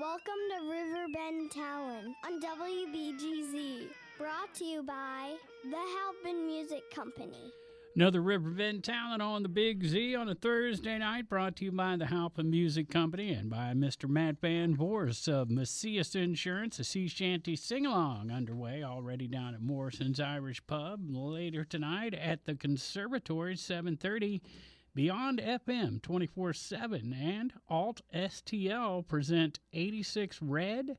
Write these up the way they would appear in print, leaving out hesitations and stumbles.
Welcome to Riverbend Talent on WBGZ. Brought to you by the Halpin Music Company. Another Riverbend Talent on the Big Z on a Thursday night, brought to you by the Halpin Music Company and by Mr. Matt Van Voorhis of Macias Insurance. A sea shanty sing-along underway already down at Morrison's Irish Pub. Later tonight at the Conservatory, 7:30. Beyond FM 24/7 and Alt STL present 86 Red,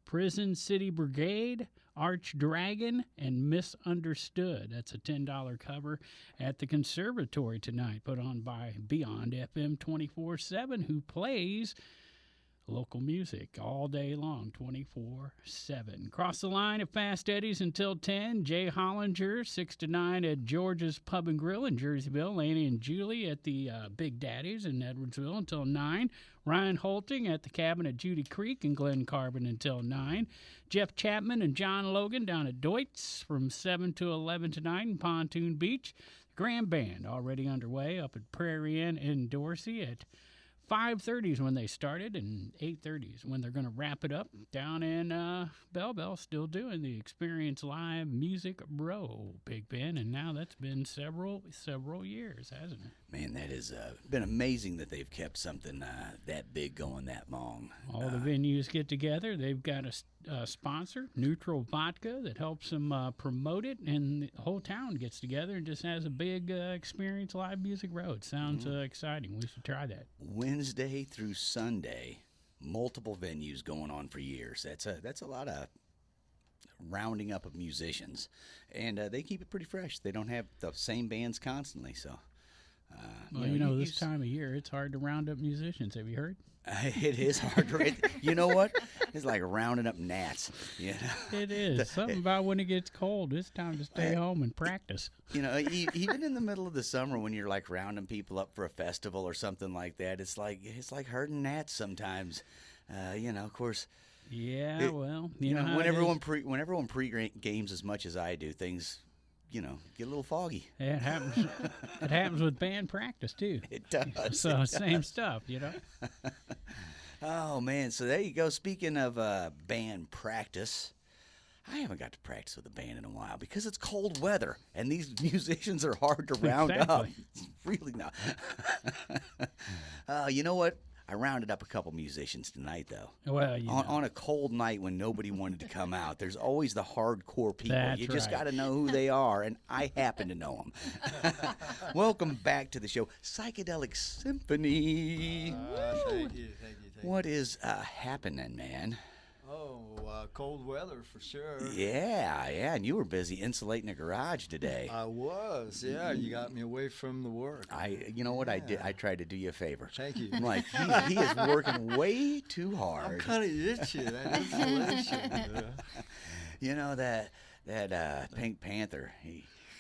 Prison City Brigade, Arch Dragon, and Misunderstood. That's a $10 cover at the Conservatory tonight, put on by Beyond FM 24/7, who plays local music all day long, 24/7. Cross the line at Fast Eddie's until 10. Jay Hollinger, 6 to 9 at George's Pub and Grill in Jerseyville. Laney and Julie at the Big Daddy's in Edwardsville until 9. Ryan Holting at the Cabin at Judy Creek in Glen Carbon until 9. Jeff Chapman and John Logan down at Deutz from 7 to 11 tonight in Pontoon Beach. Grand Band already underway up at Prairie Inn in Dorsey at 5:30 is when they started, and 8:30 is when they're going to wrap it up down in Bell Bell, still doing the Experience Live Music Bro, Big Ben, and now that's been several years, hasn't it? Man, that has been amazing that they've kept something that big going that long. All the venues get together. They've got a sponsor, Neutral Vodka, that helps them promote it, and the whole town gets together and just has a big Experience Live Music Bro. It sounds exciting. We should try that. Wednesday through Sunday, multiple venues going on for years. That's a lot of rounding up of musicians, and they keep it pretty fresh. They don't have the same bands constantly, so. This time of year, it's hard to round up musicians. Have you heard? It is hard to. You know what? It's like rounding up gnats. You know? It is. Something about when it gets cold, it's time to stay home and practice. You know, even in the middle of the summer when you're like rounding people up for a festival or something like that, it's like herding gnats sometimes. Of course. Yeah, when everyone pre-games as much as I do, things get a little foggy. It happens. It happens with band practice too. It does. So same stuff, Oh man, so there you go. Speaking of band practice, I haven't got to practice with a band in a while because it's cold weather and these musicians are hard to round up. It's really not. You know what? I rounded up a couple musicians tonight, though. Well, on a cold night when nobody wanted to come out, there's always the hardcore people. That's you just right. got to know who they are, and I happen to know them. Welcome back to the show, Psychedelic Symphony. Thank you. What is happening, man? Cold weather for sure. Yeah, and you were busy insulating a garage today. I was, yeah. You got me away from the work. You know what I did? I tried to do you a favor. Thank you. I'm like, he is working way too hard. I'm kind of itchy. That insulation. You know that Pink Panther.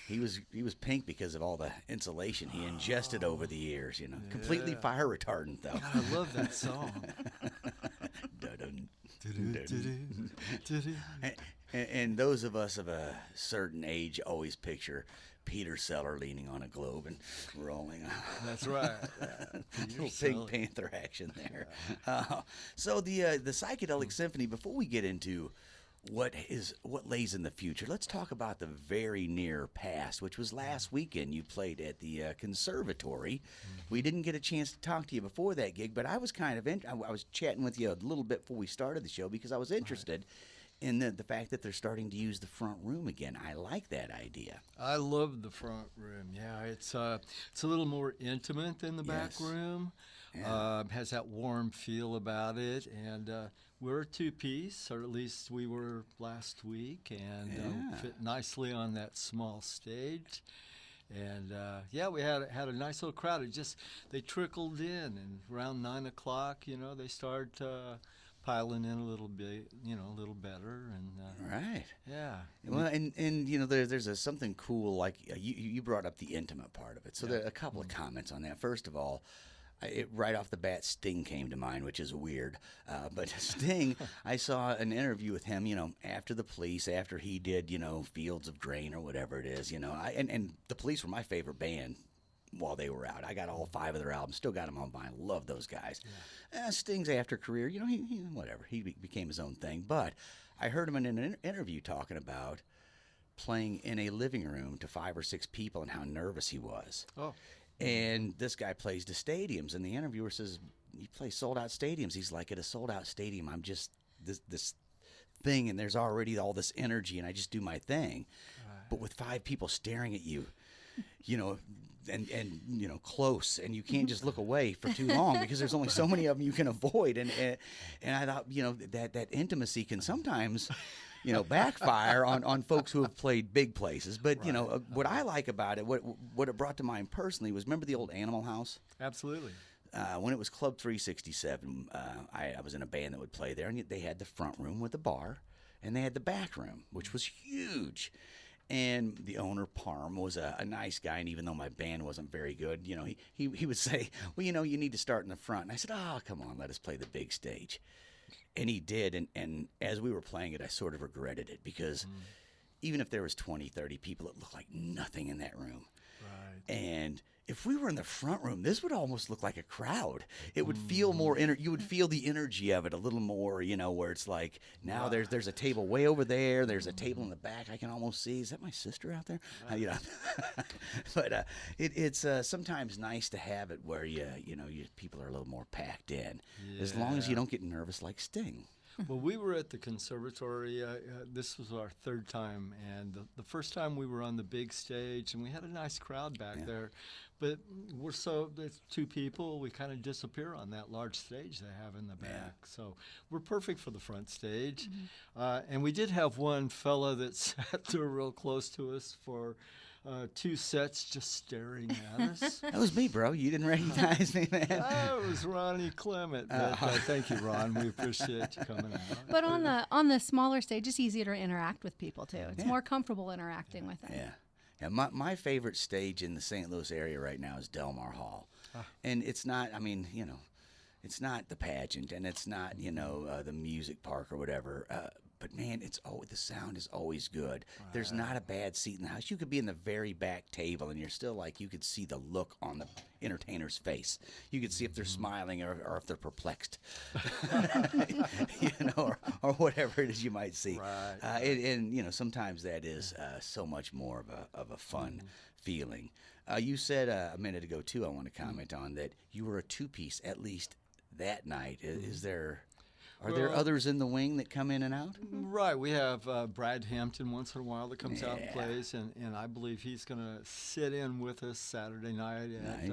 He was pink because of all the insulation he ingested over the years. Yeah. Completely fire retardant though. God, I love that song. And those of us of a certain age always picture Peter Seller leaning on a globe and rolling. That's right. Little Pink Panther action there. So the Psychedelic Symphony. Before we get into what lays in the future, let's talk about the very near past, which was last weekend. You played at the Conservatory. We didn't get a chance to talk to you before that gig, but I was kind of I was chatting with you a little bit before we started the show because I was interested in the fact that they're starting to use the front room again. I like that idea. I love the front room. Yeah, it's a little more intimate than the back room. Yeah. Has that warm feel about it, and we're a two-piece, or at least we were last week, and fit nicely on that small stage. And we had a nice little crowd. They trickled in, and around 9 o'clock, they started piling in a little bit, a little better, and right. Yeah. Well, and there's something cool, like you brought up the intimate part of it. So there are a couple of comments on that. First of all, right off the bat, Sting came to mind, which is weird. But Sting, I saw an interview with him, after the Police, after he did, Fields of Grain or whatever it is, and the Police were my favorite band while they were out. I got all 5 of their albums, still got them on vinyl. Love those guys. Sting's after career, you know, he whatever. He became his own thing. But I heard him in an interview talking about playing in a living room to 5 or 6 people and how nervous he was. Oh. And this guy plays to stadiums, and the interviewer says, "You play sold-out stadiums." He's like, "At a sold-out stadium, I'm just this thing, and there's already all this energy, and I just do my thing." Right. But with 5 people staring at you, you know, and you know, close, and you can't just look away for too long because there's only so many of them you can avoid. And I thought, you know, that intimacy can sometimes, you know, backfire on folks who have played big places. But you know, what I like about it, what it brought to mind personally was, remember the old Animal House? Absolutely. When it was Club 367, I was in a band that would play there, and they had the front room with the bar, and they had the back room, which was huge. And the owner, Parm, was a nice guy, and even though my band wasn't very good, you know, he would say, "Well, you know, you need to start in the front." And I said, "Oh, come on, let us play the big stage." And he did, and as we were playing it, I sort of regretted it, because even if there was 20, 30 people, it looked like nothing in that room. Right. And if we were in the front room, this would almost look like a crowd. It would feel more you would feel the energy of it a little more, you know, where it's like, now there's a table way over there, there's a table in the back I can almost see. Is that my sister out there? You know. But it's sometimes nice to have it where people are a little more packed in, as long as you don't get nervous like Sting. Well, we were at the conservatory. This was our 3rd time, and the first time we were on the big stage, and we had a nice crowd back there. But there's 2 people, we kind of disappear on that large stage they have in the back. So we're perfect for the front stage. And we did have one fella that sat there real close to us for 2 sets, just staring at us. That was me, bro. You didn't recognize me, man. That was Ronnie Clement. But, thank you, Ron. We appreciate you coming out. But on the smaller stage, it's easier to interact with people too. It's more comfortable interacting with them. Yeah, my favorite stage in the St. Louis area right now is Delmar Hall. And it's not, I mean, you know, it's not the pageant, and it's not, you know, the music park or whatever. But man, the sound is always good. There's not a bad seat in the house. You could be in the very back table, and you're still like, you could see the look on the entertainer's face. You could see if they're smiling or if they're perplexed, you know, or whatever it is you might see. Right. And you know, sometimes that is so much more of a fun feeling. You said a minute ago too, I want to comment on that you were a 2-piece at least that night. Is there? Are there others in the wing that come in and out? Right. We have Brad Hampton once in a while that comes out and plays, and I believe he's going to sit in with us Saturday night at,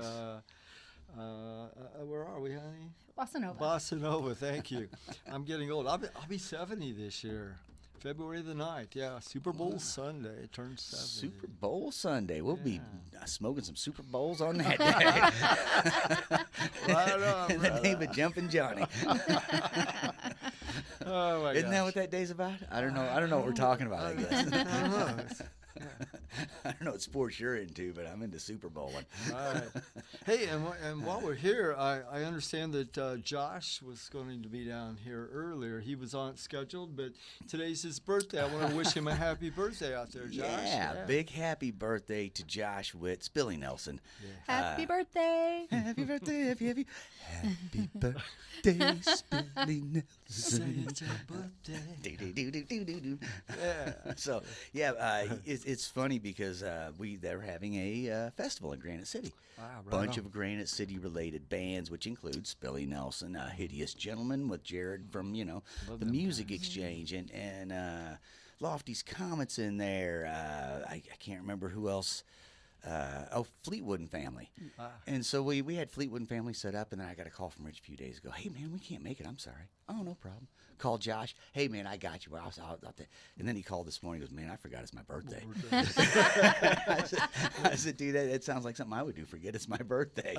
where are we, honey? Bossa Nova. Bossa Nova, thank you. I'm getting old. I'll be 70 this year. February the 9th, Super Bowl Sunday, turns 70. Super Bowl Sunday. We'll be smoking some Super Bowls on that day. Right on. In the name of Jumpin' Johnny. Oh my Isn't that what that day's about? I don't know what we're talking about, I guess. I don't know. I don't know what sports you're into, but I'm into Super Bowling. All right. Hey, and while we're here, I understand that Josh was going to be down here earlier. He was on scheduled, but today's his birthday. I want to wish him a happy birthday out there, Josh. Yeah, big happy birthday to Josh Witt, Billy Nelson. Yeah. Happy birthday. Happy birthday, happy birthday, Billy Nelson. Say it's your birthday. So, it's funny because they're having a festival in Granite City. Bunch of Granite City related bands, which includes Billy Nelson, Hideous Gentleman with Jared from the Music Exchange, and Lofty's Comets in there. I can't remember who else. Fleetwood and Family. And so we had Fleetwood and Family set up, and then I got a call from Rich a few days ago. Hey, man, we can't make it. I'm sorry. Oh, no problem. Called Josh. Hey, man, I got you. Well, I was out there. And then he called this morning. He goes, man, I forgot it's my birthday. I said, dude, that sounds like something I would do. Forget it's my birthday.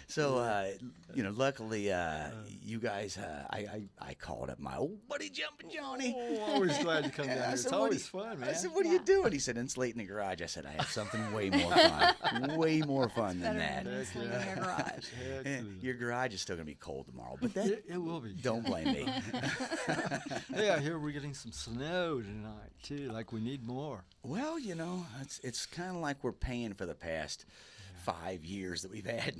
So, luckily, you guys, I called up my old buddy Jumpin Johnny. Oh, always glad to come down here. It's always fun, man. I said, what are you doing? He said, insulating the garage. I said, I have something way more fun. Way more fun than that. Sleep in your garage. Your garage is still going to be cold tomorrow, but that It will be. don't blame me. Hey, I hear we're getting some snow tonight, too. Like, we need more. Well, it's kind of like we're paying for the past 5 years that we've had.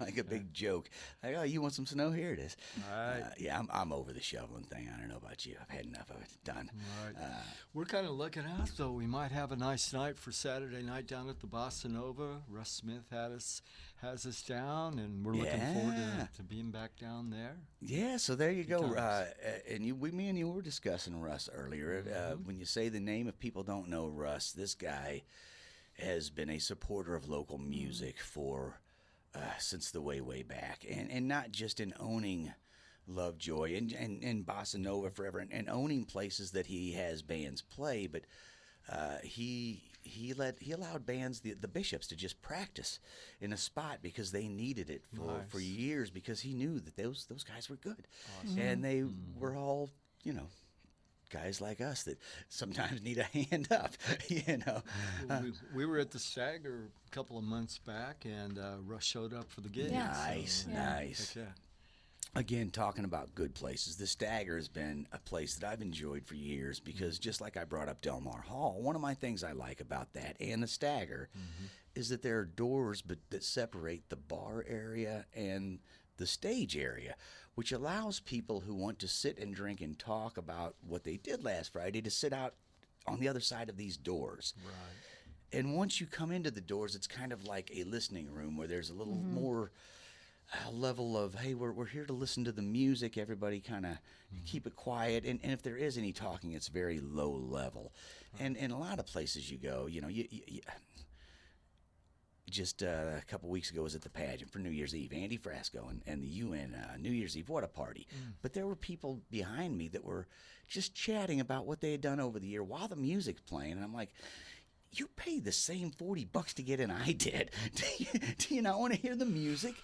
Like a big joke. Like, oh, you want some snow? Here it is. All right. Yeah, I'm over the shoveling thing. I don't know about you. I've had enough of it. Done. All right. We're kind of looking out, though. We might have a nice night for Saturday night down at the Bossa Nova. Russ Smith has us down, and we're looking forward to being back down there. Yeah, so there you go. And me and you were discussing Russ earlier. When you say the name, if people don't know Russ, this guy has been a supporter of local music for since the way back, and not just in owning Lovejoy and Bossa Nova forever, and owning places that he has bands play, but he allowed bands, the Bishops, to just practice in a spot because they needed it for years, because he knew that those guys were good. Awesome. And they were all guys like us that sometimes need a hand up. We were at the Stagger a couple of months back, and Russ showed up for the gig. Yeah. Nice. Yeah. Again, talking about good places, the Stagger has been a place that I've enjoyed for years because just like I brought up Del Mar Hall, one of my things I like about that and the Stagger is that there are doors that separate the bar area and the stage area, which allows people who want to sit and drink and talk about what they did last Friday to sit out on the other side of these doors. Right. And once you come into the doors, it's kind of like a listening room where there's a little more level of, hey, we're here to listen to the music. Everybody kind of keep it quiet. And if there is any talking, it's very low level. Right. And in a lot of places you go, you just a couple weeks ago was at the pageant for New Year's Eve. Andy Frasco and the UN New Year's Eve. What a party. But there were people behind me that were just chatting about what they had done over the year while the music's playing. And I'm like, you paid the same $40 to get in I did. Do you not want to hear the music?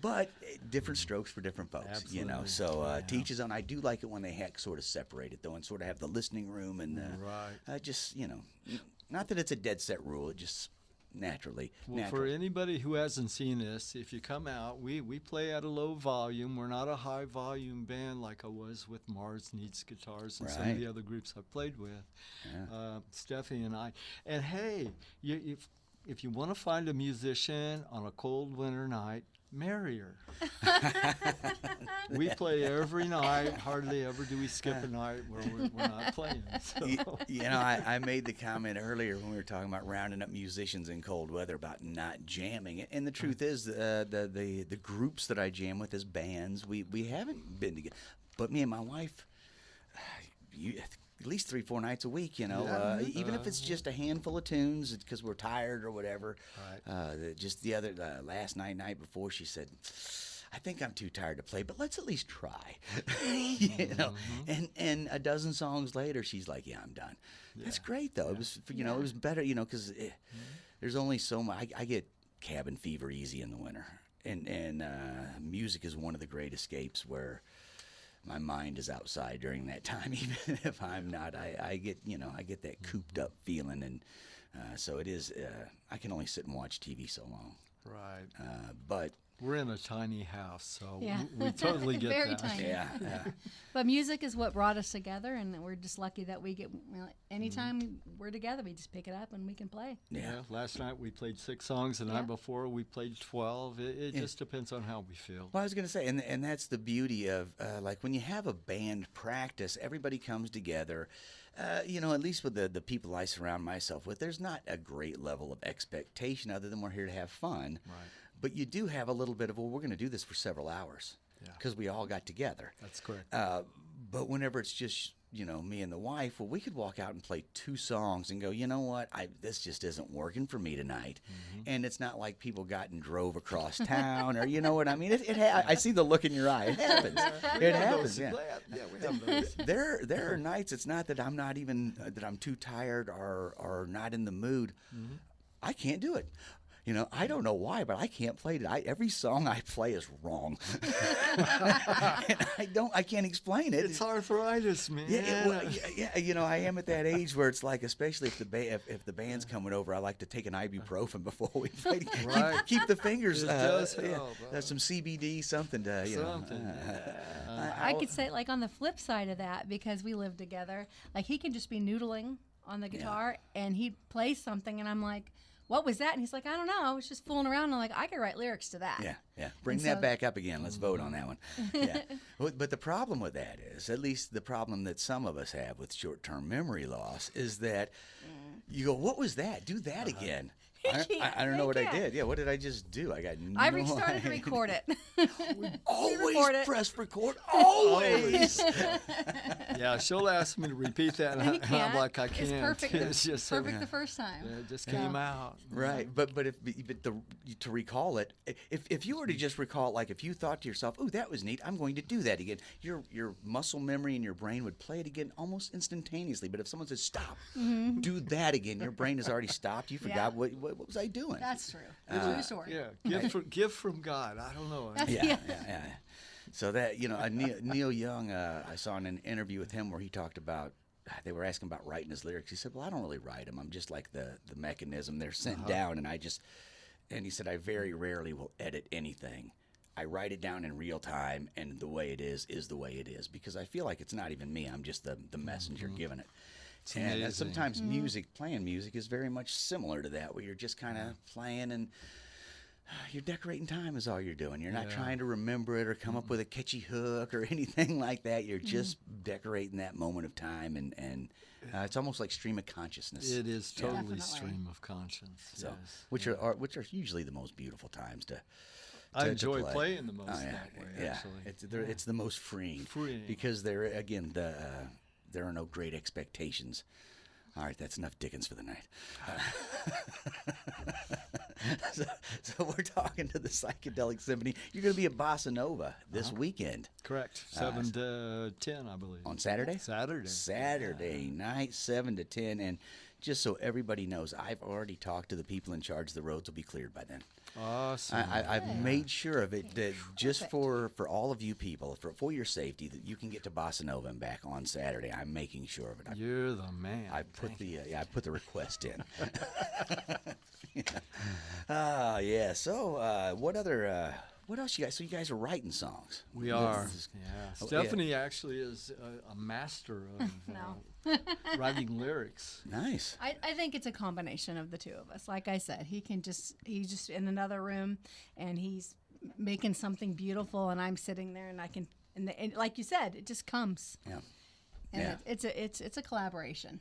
But different strokes for different folks. Absolutely. So teach his own. I do like it when they sort of separate it, though, and sort of have the listening room and just, not that it's a dead set rule. It just naturally. For anybody who hasn't seen this, if you come out, we play at a low volume. We're not a high volume band like I was with Mars Needs Guitars and some of the other groups I played with, Steffi and I. And hey, if you want to find a musician on a cold winter night, marry her. We play every night. Hardly ever do we skip a night where we're not playing. So. I made the comment earlier when we were talking about rounding up musicians in cold weather about not jamming. And the truth is, the groups that I jam with as bands, we haven't been together. But me and my wife, at least 3-4 nights a week, even if it's just a handful of tunes because we're tired or whatever. Right. Just the other last night before, she said, I think I'm too tired to play, but let's at least try. And a dozen songs later, she's like, yeah, I'm done. Yeah. That's great, though. It was, it was better, because there's only so much. I get cabin fever easy in the winter, and music is one of the great escapes where my mind is outside during that time, even if I'm not. I get that cooped up feeling, and so it is. I can only sit and watch TV so long. Right. But we're in a tiny house, so we totally get Very that. tiny. Yeah. But music is what brought us together, and we're just lucky that we get. Anytime we're together, we just pick it up and we can play. Yeah. Last night we played 6 songs. The night before we played 12. It just depends on how we feel. Well, I was going to say, and that's the beauty of like when you have a band practice, everybody comes together. At least with the people I surround myself with, there's not a great level of expectation other than we're here to have fun. Right. But you do have a little bit of, we're going to do this for several hours because we all got together. That's correct. But whenever it's just, me and the wife, we could walk out and play 2 songs and go, you know what, this just isn't working for me tonight. And it's not like people got and drove across town or, you know what I mean? I see the look in your eye. It happens. It happens, Yeah, we have those. There are nights, it's not that I'm not even, that I'm too tired or not in the mood. I can't do it. I don't know why, but I can't play it. Every song I play is wrong. And I can't explain it. It's arthritis, man. Yeah, I am at that age where it's like, especially if the band's coming over, I like to take an ibuprofen before we play. Right. Keep the fingers. It does help. There's some CBD, something to, Something. I could say, like, on the flip side of that, because we live together, like, he can just be noodling on the guitar, and he'd play something, and I'm like, what was that? And he's like, I don't know. I was just fooling around. And I'm like, I could write lyrics to that. Yeah. Bring that back up again. Let's vote on that one. Yeah. But the problem with that is, at least the problem that some of us have with short-term memory loss, is that you go, what was that? Do that again. I don't know what I did. Yeah, what did I just do? I got no I restarted to record it. Always press record. Always. Yeah, she'll ask me to repeat that, and I'm like, I can't. It's perfect. It's just perfect the first time. Yeah, it just came out. Right, but to recall it, if you were to just recall it, like if you thought to yourself, "Oh, that was neat. I'm going to do that again," your muscle memory in your brain would play it again almost instantaneously. But if someone says, "Stop, do that again," your brain has already stopped. You forgot what was I doing? That's true. True story. Yeah, gift from God. I don't know. Yeah. So that Neil Young, I saw in an interview with him where he talked about. They were asking about writing his lyrics. He said, "Well, I don't really write them. I'm just like the mechanism. They're sent down, and And he said, I very rarely will edit anything. I write it down in real time, and the way it is the way it is, because I feel like it's not even me. I'm just the messenger giving it. It's and amazing. sometimes playing music is very much similar to that, where you're just kind of playing and you're decorating time is all you're doing. You're not trying to remember it or come up with a catchy hook or anything like that. You're just decorating that moment of time, and it's almost like stream of consciousness. It is totally Definitely. stream of conscience. So, yes. which are usually the most beautiful times to I to enjoy play. playing the most that way. Actually, It's the most freeing. Freeing. Because there are no great expectations. All right, that's enough Dickens for the night. So we're talking to the Psychedelic Symphony. You're going to be at Bossa Nova this weekend. correct. 7 to 10, I believe. On Saturday? Saturday Night, 7 to 10. And just so everybody knows, I've already talked to the people in charge. The roads will be cleared by then. Awesome. I've made sure of it that just for all of you people, for your safety, that you can get to Bossa Nova and back on Saturday. I'm making sure of it. You're the man. I put the request in. So what else you guys? So you guys are writing songs. We are. This is- Yeah. Stephanie actually is a master of writing lyrics. Nice. I think it's a combination of the two of us. Like I said, he's just in another room and he's making something beautiful, and I'm sitting there and I can, and like you said, it just comes. Yeah. And Yeah. it's a collaboration.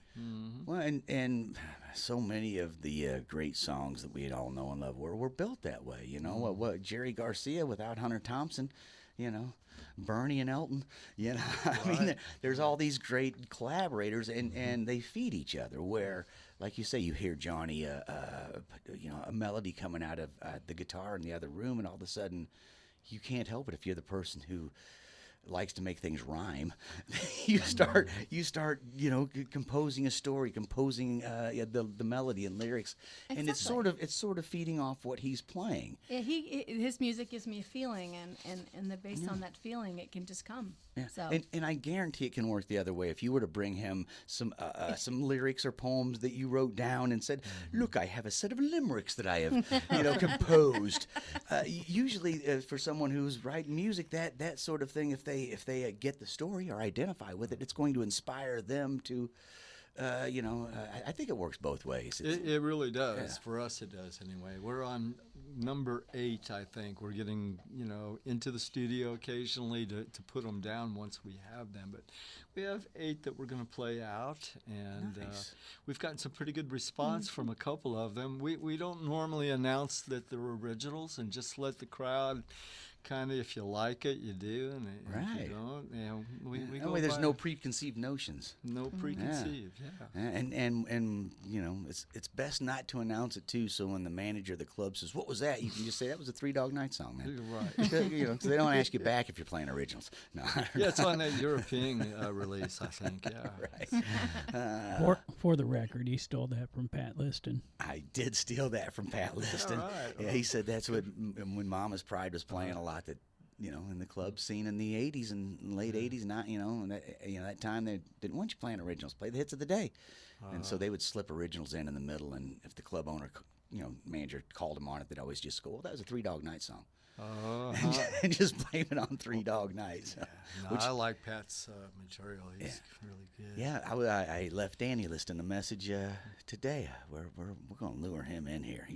Well, and so many of the great songs that we all know and love were built that way. You know, what Jerry Garcia without Hunter Thompson, you know, Bernie and Alton, you know. I mean, there's all these great collaborators, and they feed each other. Where, like you say, you hear Johnny, a melody coming out of the guitar in the other room, and all of a sudden, you can't help it if you're the person who likes to make things rhyme. you start composing a story, composing the melody and lyrics, and it's sort of feeding off what he's playing. Yeah, his music gives me a feeling, and based on that feeling, it can just come. Yeah. So And I guarantee it can work the other way. If you were to bring him some lyrics or poems that you wrote down and said, "Look, I have a set of limericks that I have composed." Usually, for someone who's writing music, that sort of thing, if they get the story or identify with it, it's going to inspire them to. I think it works both ways. It really does. For us, it does anyway. We're on number 8, I think. We're getting, into the studio occasionally to put them down once we have them. But we have 8 that we're going to play out, and Nice. we've gotten some pretty good response from a couple of them. We don't normally announce that they're originals and just let the crowd kind of if you like it, you do, and if Right. you don't, you know, we That go way there's by no preconceived notions. no preconceived. Yeah. And you know, it's best not to announce it too. So when the manager of the club says, "What was that?" you can just say, "That was a Three Dog Night song, man." You're right. You know, 'cause they don't ask you back if you're playing originals. No. Yeah, it's on that European release, I think. Yeah. Right. For the record, he stole that from Pat Liston. I did steal that from Pat Liston. right? Yeah, he said that's what when Mama's Pride was playing a lot, that you know, in the club scene in the '80s and late '80s, not you know, and that time they didn't want you playing originals, play the hits of the day, and so they would slip originals in the middle, and if the club owner, you know, manager called them on it, they'd always just go, "Well, that was a Three Dog Night song," and just blame it on Three Dog Nights. No, I like Pat's material. He's really good. Yeah, I left Danny Liston a message today. We're going to lure him in here.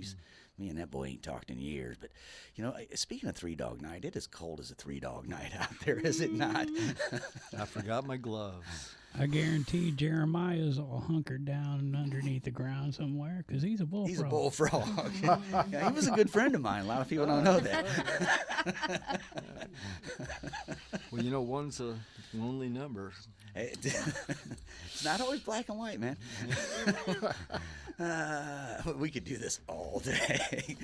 Me and that boy ain't talked in years. But, you know, speaking of Three Dog Night, it is cold as a Three Dog Night out there, is it not? I forgot my gloves. I guarantee Jeremiah's all hunkered down underneath the ground somewhere because he's a bullfrog. He's a bullfrog. Yeah, he was a good friend of mine. A lot of people don't know that. Well, you know, one's a lonely number. It's not always black and white, man. We could do this all day.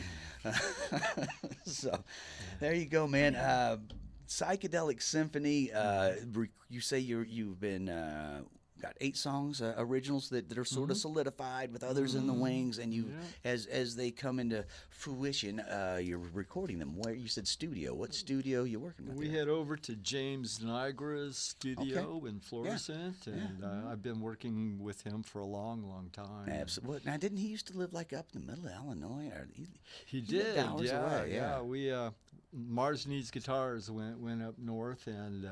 So there you go, man. Psychedelic Symphony. You say you've been got 8 songs, originals that are sort of solidified with others in the wings, and you as they come into fruition, you're recording them. Where you said studio? What studio you working with? We there? head over to James Niagara's studio in Florissant, and I've been working with him for a long, long time. Absolutely. Now, didn't he used to live like up in the middle of Illinois? Or He lived did, hours away, yeah. We Mars Needs Guitars went up north, and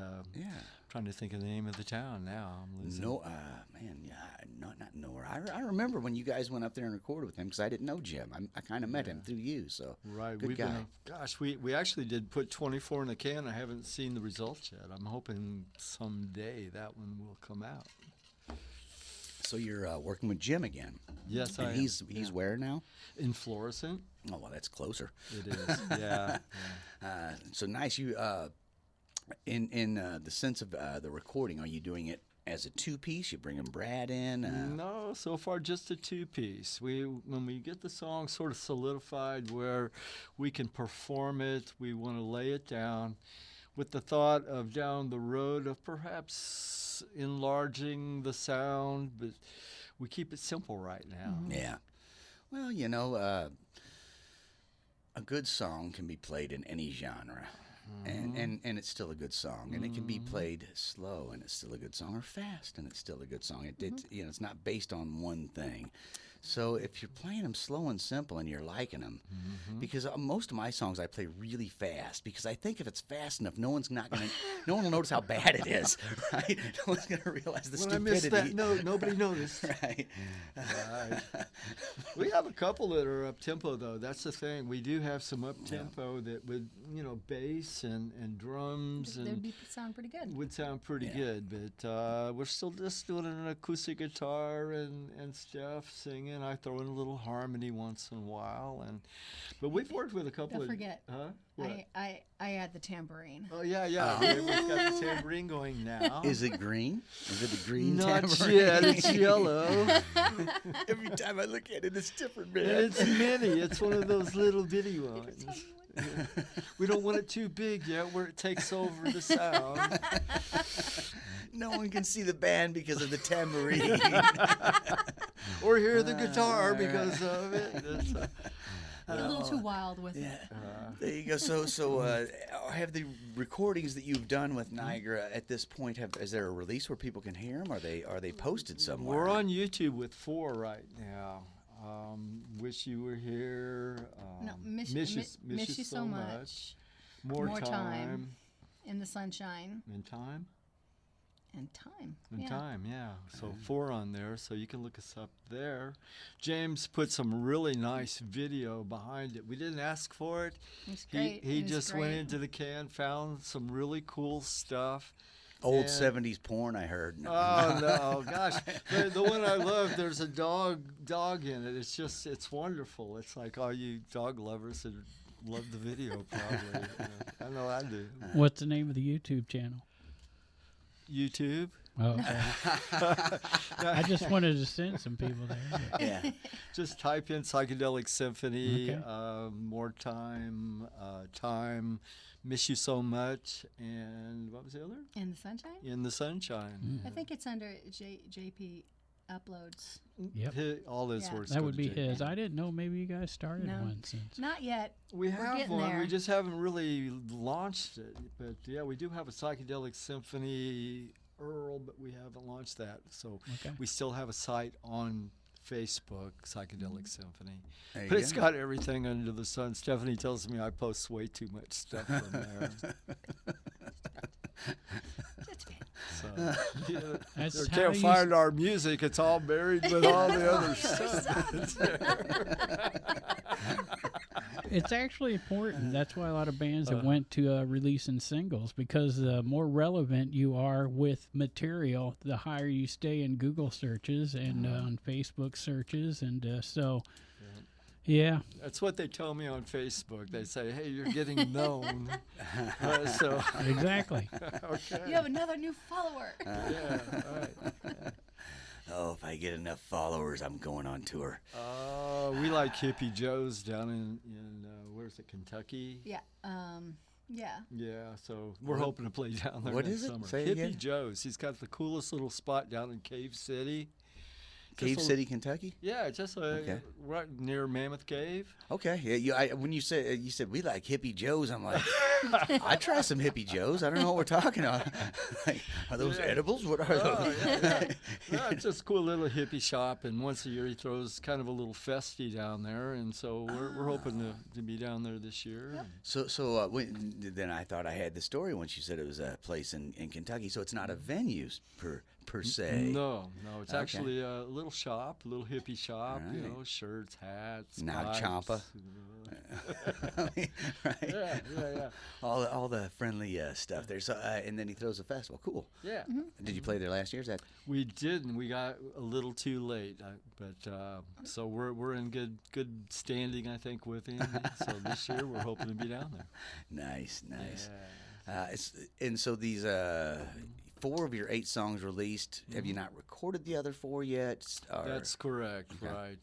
trying to think of the name of the town now. I'm losing. No, man, yeah, not nowhere. I remember when you guys went up there and recorded with him because I didn't know Jim. I kind of met him through you, so right. Good guy. We actually did put 24 in the can. I haven't seen the results yet. I'm hoping someday that one will come out. So you're working with Jim again? Yes, and I am. He's where now? In Florissant. Oh well, that's closer. It is. Yeah. So nice. You in the sense of the recording, are you doing it as a 2-piece? You bringing Brad in? No, so far just a 2-piece. When we get the song sort of solidified where we can perform it, we want to lay it down with the thought of down the road of perhaps enlarging the sound, but we keep it simple right now. Yeah. Well, you know, a good song can be played in any genre. And it's still a good song, and it can be played slow, and it's still a good song, or fast, and it's still a good song. You know, it's not based on one thing. So if you're playing them slow and simple, and you're liking them, because most of my songs I play really fast, because I think if it's fast enough, no one will notice how bad it is, right? No one's gonna realize the When stupidity. I missed that note, nobody noticed. Right. Right. We have a couple that are up tempo though. That's the thing. We do have some up tempo that would, you know, bass and drums and sound pretty good. would sound pretty good. But we're still just doing an acoustic guitar and stuff, singing. I throw in a little harmony once in a while, but we've worked with a couple. Don't forget. What? I add the tambourine. Oh yeah. We've got the tambourine going now. Is it green? Is it a green Not tambourine? yet. It's yellow. Every time I look at it, it's different, man. It's mini. It's one of those little bitty ones. We don't want it too big yet, where it takes over the sound. No one can see the band because of the tambourine. Or hear the guitar because of it. A little too wild with it. There you go. So have the recordings that you've done with Niagara at this point? Is there a release where people can hear them? Are they posted somewhere? We're on YouTube with 4 right now. Wish You Were Here. No, miss you so much. More time. In the sunshine. In time. And time. In time, yeah. So 4 on there, so you can look us up there. James put some really nice video behind it. We didn't ask for it. It was great. He just went into the can, found some really cool stuff. Old 70s porn, I heard. Oh no, gosh! The one I love, there's a dog in it. It's wonderful. It's like all you dog lovers that love the video probably. I know I do. What's the name of the YouTube channel? YouTube. Oh, okay. I just wanted to send some people there. Yeah. Just type in Psychedelic Symphony, Okay. More Time, Time, Miss You So Much, and what was the other? In the sunshine? In the Sunshine. I think it's under JP Uploads. Yep. All those Yeah. words. That go would to be JP. his. I didn't know maybe you guys started No. one since. Not yet. We We're have getting one. there. We just haven't really launched it. But yeah, we do have a Psychedelic Symphony Earl, but we haven't launched that. So Okay. we still have a site on Facebook, Psychedelic Symphony. There you But it's go. got everything under the sun. Stephanie tells me I post way too much stuff from there. So, yeah, That's you how can't you find our music. It's all buried with all the other stuff. It's actually important. That's why a lot of bands have went to releasing singles, because the more relevant you are with material, the higher you stay in Google searches and on Facebook searches, and so yeah. That's what they tell me on Facebook. They say, "Hey, you're getting known." So Exactly. okay. You have another new follower. Yeah, right. Oh, if I get enough followers, I'm going on tour. We like Hippie Joe's down in where's it, Kentucky? Yeah. Yeah. Yeah, so we're hoping to play down there What next is it? summer. Say it Hippie again. Joe's. He's got the coolest little spot down in Cave City. Cave Just a- City, Kentucky? Yeah, just Okay. right near Mammoth Cave. Okay. Yeah, when you said we like Hippie Joe's, I'm like, I'd try some Hippie Joe's. I don't know what we're talking about. Like, are those Yeah. edibles? What are Oh, those? Yeah, it's just a cool little hippie shop, and once a year he throws kind of a little festy down there, and so we're hoping to be down there this year. So then I thought I had the story when she said it was a place in Kentucky. So it's not a venue per se. No, it's Okay. actually a little shop, a little hippie shop. You Right. know, shirts, hats, Now pipes, Champa. Right. Yeah. All the friendly stuff there. So and then he throws a festival. Cool. Yeah. Did you play there last year? Is that We didn't. We got a little too late, but so we're in good standing, I think, with him. So this year we're hoping to be down there. nice? Yeah. And so these 4 of your 8 songs released. Have you not recorded the other 4 yet? Or- That's correct. Okay. Right.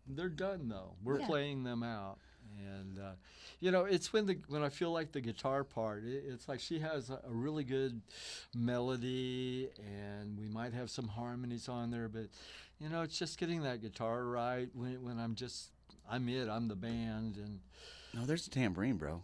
They're done though. We're Yeah. playing them out, and it's when I feel like the guitar part. It's like she has a really good melody, and we might have some harmonies on there, but it's just getting that guitar right. When I'm the band, and No, there's a tambourine, bro.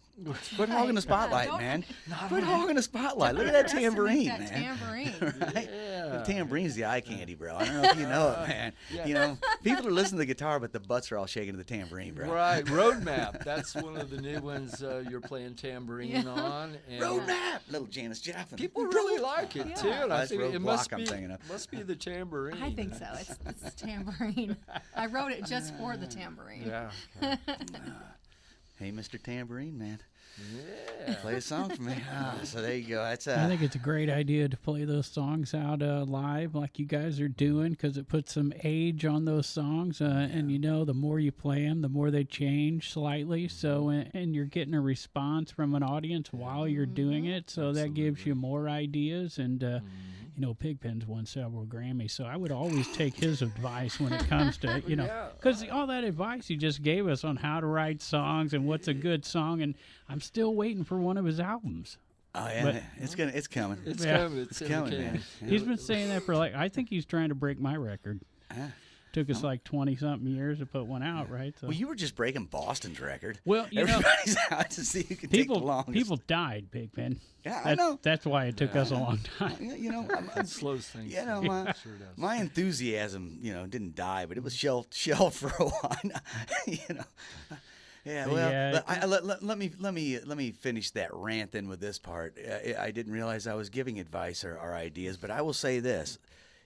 Quit hogging the spotlight, Don't- man. Quit hogging the spotlight. Look at that tambourine, That man. tambourine. Right? yeah. The tamborine's the eye candy, bro. I don't know if you know it, man. Yeah. People are listening to the guitar, but the butts are all shaking to the tambourine, bro. Right, Roadmap. That's one of the new ones you're playing tambourine Yeah. on. And Roadmap, little Janis Joplin. people really like it too, and I That's think it Roadblock must I'm be thinking of. must be the tambourine. I think so. It's tambourine. I wrote it just for the tambourine. Yeah. Okay. Hey, Mr. Tambourine, man, Yeah. play a song for me. So there you go. That's I think it's a great idea to play those songs out live like you guys are doing, because it puts some age on those songs. And the more you play them, the more they change slightly. So, and you're getting a response from an audience while you're doing it. So that gives you more ideas. And, Pigpen's won several Grammys. So I would always take his advice when it comes to, Yeah. because all that advice he just gave us on how to write songs and what's a good song. And I'm still waiting for one of his albums. Oh yeah, But- it's coming. It's Yeah. coming. It's in the coming, can. man. He's been saying that for I think he's trying to break my record. Ah. Took us like 20-something years to put one out, right? So, Well, you were just breaking Boston's record. Well, Everybody's out to see who can take the people longest. died, Pigpen. Yeah, I know. That's why it took us a long time. I'm It slows things. You know, down. my- Sure does. My enthusiasm, didn't die, but it was shelved for a while. Yeah, well, Yeah. let me finish that rant then with this part. I didn't realize I was giving advice or ideas, but I will say this: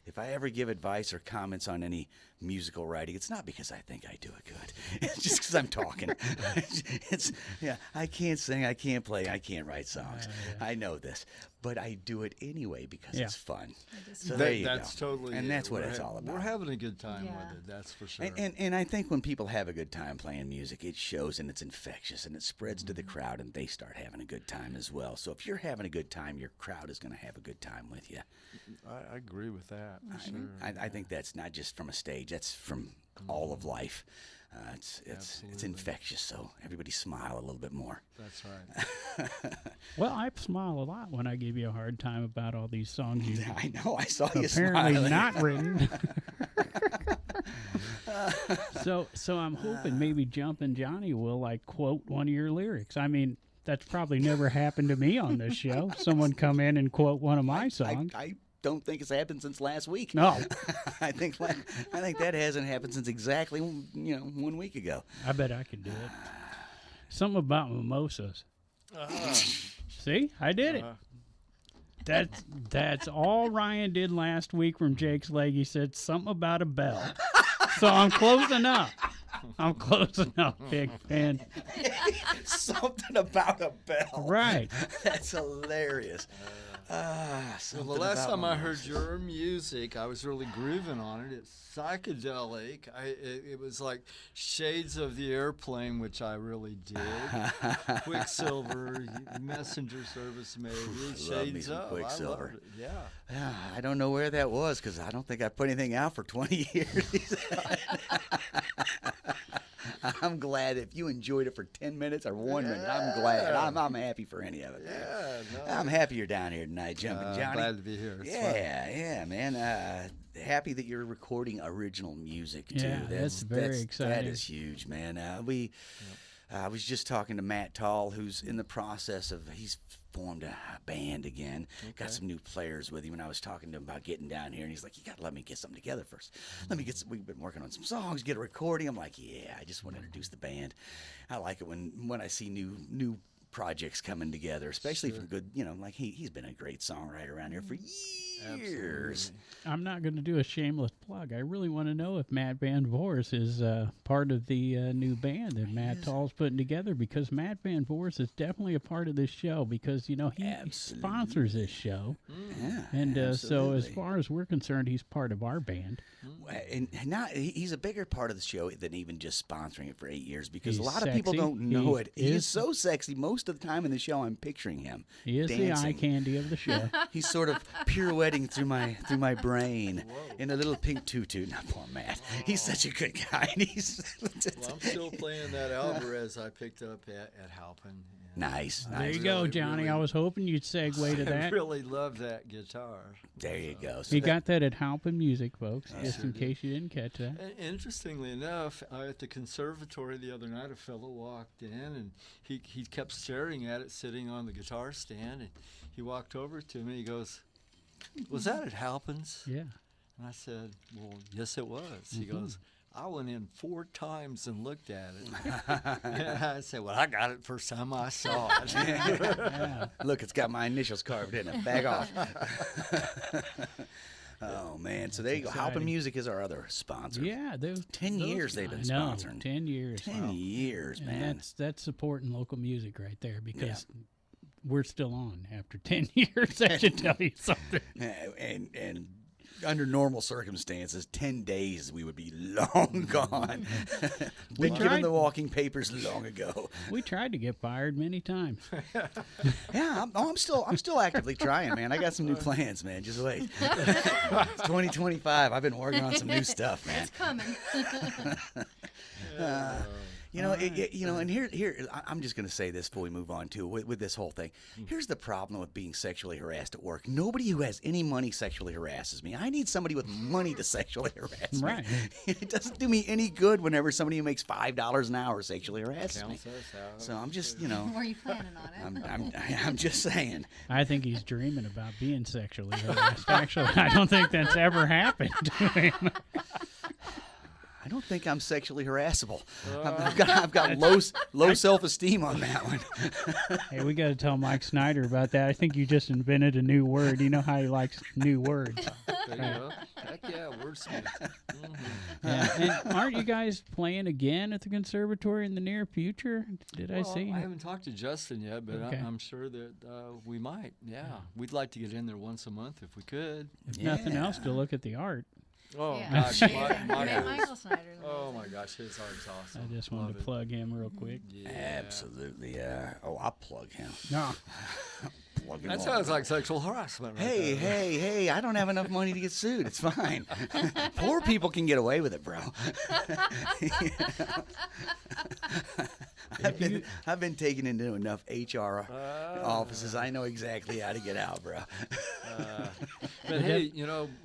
if I ever give advice or comments on any musical writing, it's not because I think I do it good. It's just because I'm talking. I can't sing, I can't play, I can't write songs. I know this. but I do it anyway because it's fun. So that's go. totally and it. that's what it's all about. We're having a good time with it, that's for sure. And I think when people have a good time playing music, it shows and it's infectious and it spreads to the crowd and they start having a good time as well. So if you're having a good time, your crowd is going to have a good time with you. I agree with that. For sure. I think that's not just from a stage; that's from all of life. It's infectious. So everybody smile a little bit more. That's right. Well, I smile a lot when I give you a hard time about all these songs you I know. I saw you apparently smiling. not written. So I'm hoping maybe Jumpin' Johnny will like quote one of your lyrics. I mean, that's probably never happened to me on this show. Someone come in and quote one of my songs. I don't think it's happened since last week. No, I think that hasn't happened since exactly 1 week ago. I bet I could do it. Something about mimosas. See, I did it. That's all Ryan did last week from Jake's Leg. He said something about a bell. So I'm close enough. Big fan. Something about a bell. Right. That's hilarious. Well, the last time I heard your music, I was really grooving on it. It's psychedelic. It was like Shades of the Airplane, which I really did. Quicksilver, Messenger Service maybe. Shades of Quicksilver. I loved it. Yeah. I don't know where that was because I don't think I put anything out for 20 years. I'm glad if you enjoyed it for 10 minutes or 1 minute. I'm glad. I'm happy for any of it. Yeah. No. I'm happy you're down here tonight, Jumpin' Johnny. Glad to be here. It's yeah, man. Happy that you're recording original music too. Yeah, that's very exciting. That is huge, man. I was just talking to Matt Tall, who's in the process of he's formed a band again. Okay. Got some new players with him, and I was talking to him about getting down here, and he's like, "You got to let me get something together first. We've been working on some songs, get a recording." I'm like, "Yeah, I just want to introduce the band." I like it when I see new projects coming together, especially from good, like he's been a great songwriter around here for years. Absolutely. I'm not going to do a shameless plug. I really want to know if Matt Van Voorhis is part of the new band that Matt Tall's putting together, because Matt Van Voorhis is definitely a part of this show because, he sponsors this show. Yeah, and so as far as we're concerned, he's part of our band. And now he's a bigger part of the show than even just sponsoring it for 8 years, because He's a lot sexy. of people don't know it. He is is so sexy. Most of the time in the show, I'm picturing him He is dancing. the eye candy of the show. He's sort of pirouetting through my brain in a little pink tutu. Now, poor Matt. He's such a good guy. And Well, I'm still playing that Alvarez I picked up at Halpin. Nice. There you go, Johnny. I was hoping you'd segue to I that. really love that guitar. There you go. So You got that at Halpin Music, folks, just in case you didn't catch that. And interestingly enough, at the conservatory the other night, a fellow walked in and he kept staring at it sitting on the guitar stand. And he walked over to me. He goes, "Was that at Halpin's?" Yeah. And I said, "Well, yes, it was." He goes, "I went in 4 times and looked at it." And I said, "Well, I got it first time I saw it." Yeah. Look, it's got my initials carved in it. Back off. Oh, man. So there you go. exciting. Halpin Music is our other sponsor. Yeah, 10 years they've been sponsoring. 10 years. 10 years, And man. that's supporting local music right there, because we're still on after 10 years. That should tell you something. And under normal circumstances, 10 days we would be long gone. Been given tried. the walking papers long ago. We tried to get fired many times. Yeah, I'm still actively trying, man. I got some new plans, man. Just wait. It's 2025. I've been working on some new stuff, man. It's coming. And here I'm just going to say this before we move on too with this whole thing. Here's the problem with being sexually harassed at work. Nobody who has any money sexually harasses me. I need somebody with money to sexually harass me. Right. It doesn't do me any good whenever somebody who makes $5 an hour sexually harasses me. Counts us out. So I'm just, Were you planning on it? I'm just saying. I think he's dreaming about being sexually harassed. Actually, I don't think that's ever happened to him. don't think I'm sexually harassable. I've got low self-esteem on that one. Hey, we got to tell Mike Snyder about that. I think you just invented a new word. You know how he likes new words. There you go. Heck yeah, wordsmith. Yeah. And aren't you guys playing again at the conservatory in the near future? Did I see? I haven't talked to Justin yet, but Okay. I'm sure that we might. Yeah. We'd like to get in there once a month if we could. If nothing else, to look at the art. Oh, Yeah. gosh. Michael Snyder. Oh, my gosh. His art's awesome. I just wanted Love to it. plug him real quick. Yeah. Absolutely. I'll plug him. No. Plug him That all. sounds like sexual harassment. Right Hey, there. hey! I don't have enough money to get sued. It's fine. Poor people can get away with it, bro. I've been taken into enough HR offices. I know exactly how to get out, bro. But hey,